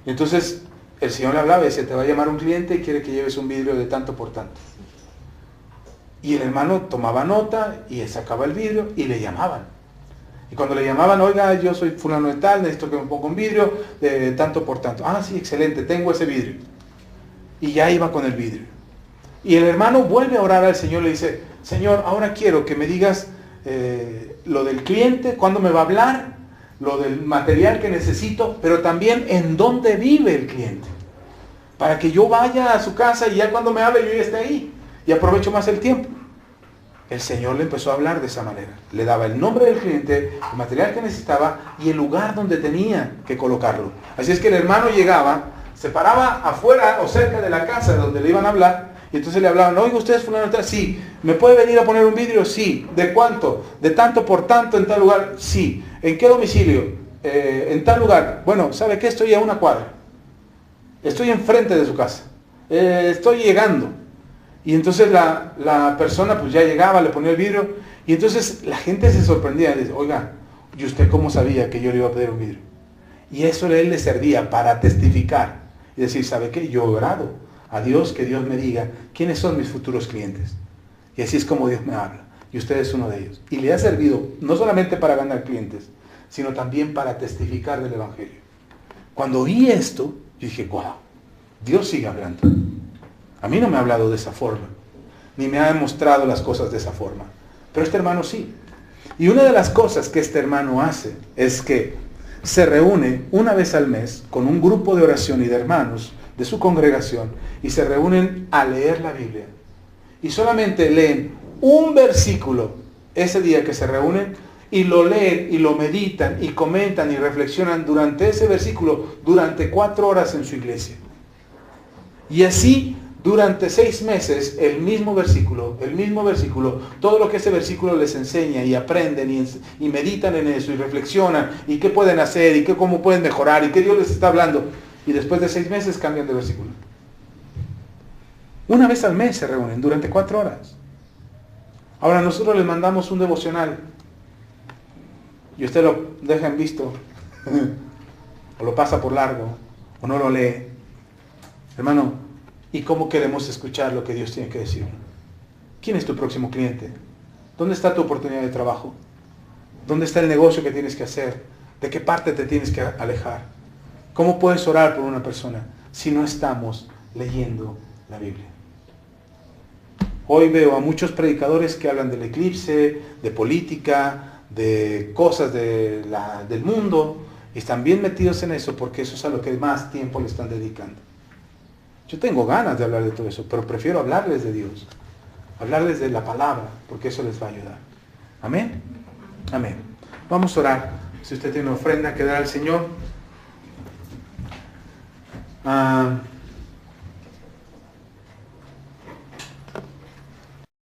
Y entonces el Señor le hablaba y decía: te va a llamar un cliente y quiere que lleves un vidrio de tanto por tanto. Y el hermano tomaba nota y sacaba el vidrio y le llamaban. Y cuando le llamaban: oiga, yo soy fulano de tal, necesito que me ponga un vidrio de tanto por tanto. Ah, sí, excelente, tengo ese vidrio. Y ya iba con el vidrio. Y el hermano vuelve a orar al Señor, le dice: Señor, ahora quiero que me digas lo del cliente, cuándo me va a hablar, lo del material que necesito, pero también en dónde vive el cliente. Para que yo vaya a su casa y ya cuando me hable yo ya esté ahí. Y aprovecho más el tiempo. El Señor le empezó a hablar de esa manera. Le daba el nombre del cliente, el material que necesitaba y el lugar donde tenía que colocarlo. Así es que el hermano llegaba, se paraba afuera o cerca de la casa donde le iban a hablar, y entonces le hablaban: oiga, ¿usted es fulano de tal? Sí. ¿Me puede venir a poner un vidrio? Sí. ¿De cuánto? De tanto por tanto en tal lugar. Sí. ¿En qué domicilio? En tal lugar. Bueno, ¿sabe qué? Estoy a una cuadra. Estoy enfrente de su casa. Estoy llegando. Y entonces la persona pues ya llegaba, le ponía el vidrio, y entonces la gente se sorprendía y dice: oiga, ¿y usted cómo sabía que yo le iba a pedir un vidrio? Y eso a él le servía para testificar y decir: ¿sabe qué? Yo he orado a Dios que Dios me diga quiénes son mis futuros clientes. Y así es como Dios me habla, y usted es uno de ellos. Y le ha servido no solamente para ganar clientes, sino también para testificar del Evangelio. Cuando oí esto, yo dije: wow, Dios sigue hablando. A mí no me ha hablado de esa forma, ni me ha mostrado las cosas de esa forma. Pero este hermano sí. Y una de las cosas que este hermano hace es que se reúne una vez al mes con un grupo de oración y de hermanos de su congregación, y se reúnen a leer la Biblia. Y solamente leen un versículo ese día que se reúnen, y lo leen y lo meditan y comentan y reflexionan durante ese versículo durante 4 horas en su iglesia. Y así durante 6 meses el mismo versículo, todo lo que ese versículo les enseña, y aprenden y meditan en eso y reflexionan y qué pueden hacer y cómo pueden mejorar y qué Dios les está hablando. Y después de 6 meses cambian de versículo. Una vez al mes se reúnen durante 4 horas. Ahora nosotros les mandamos un devocional y usted lo deja en visto o lo pasa por largo o no lo lee. Hermano, ¿y cómo queremos escuchar lo que Dios tiene que decir? ¿Quién es tu próximo cliente? ¿Dónde está tu oportunidad de trabajo? ¿Dónde está el negocio que tienes que hacer? ¿De qué parte te tienes que alejar? ¿Cómo puedes orar por una persona si no estamos leyendo la Biblia? Hoy veo a muchos predicadores que hablan del eclipse, de política, de cosas del mundo, y están bien metidos en eso porque eso es a lo que más tiempo le están dedicando. Yo tengo ganas de hablar de todo eso, pero prefiero hablarles de Dios, hablarles de la palabra, porque eso les va a ayudar. Amén. Amén. Vamos a orar. Si usted tiene una ofrenda que dar al Señor.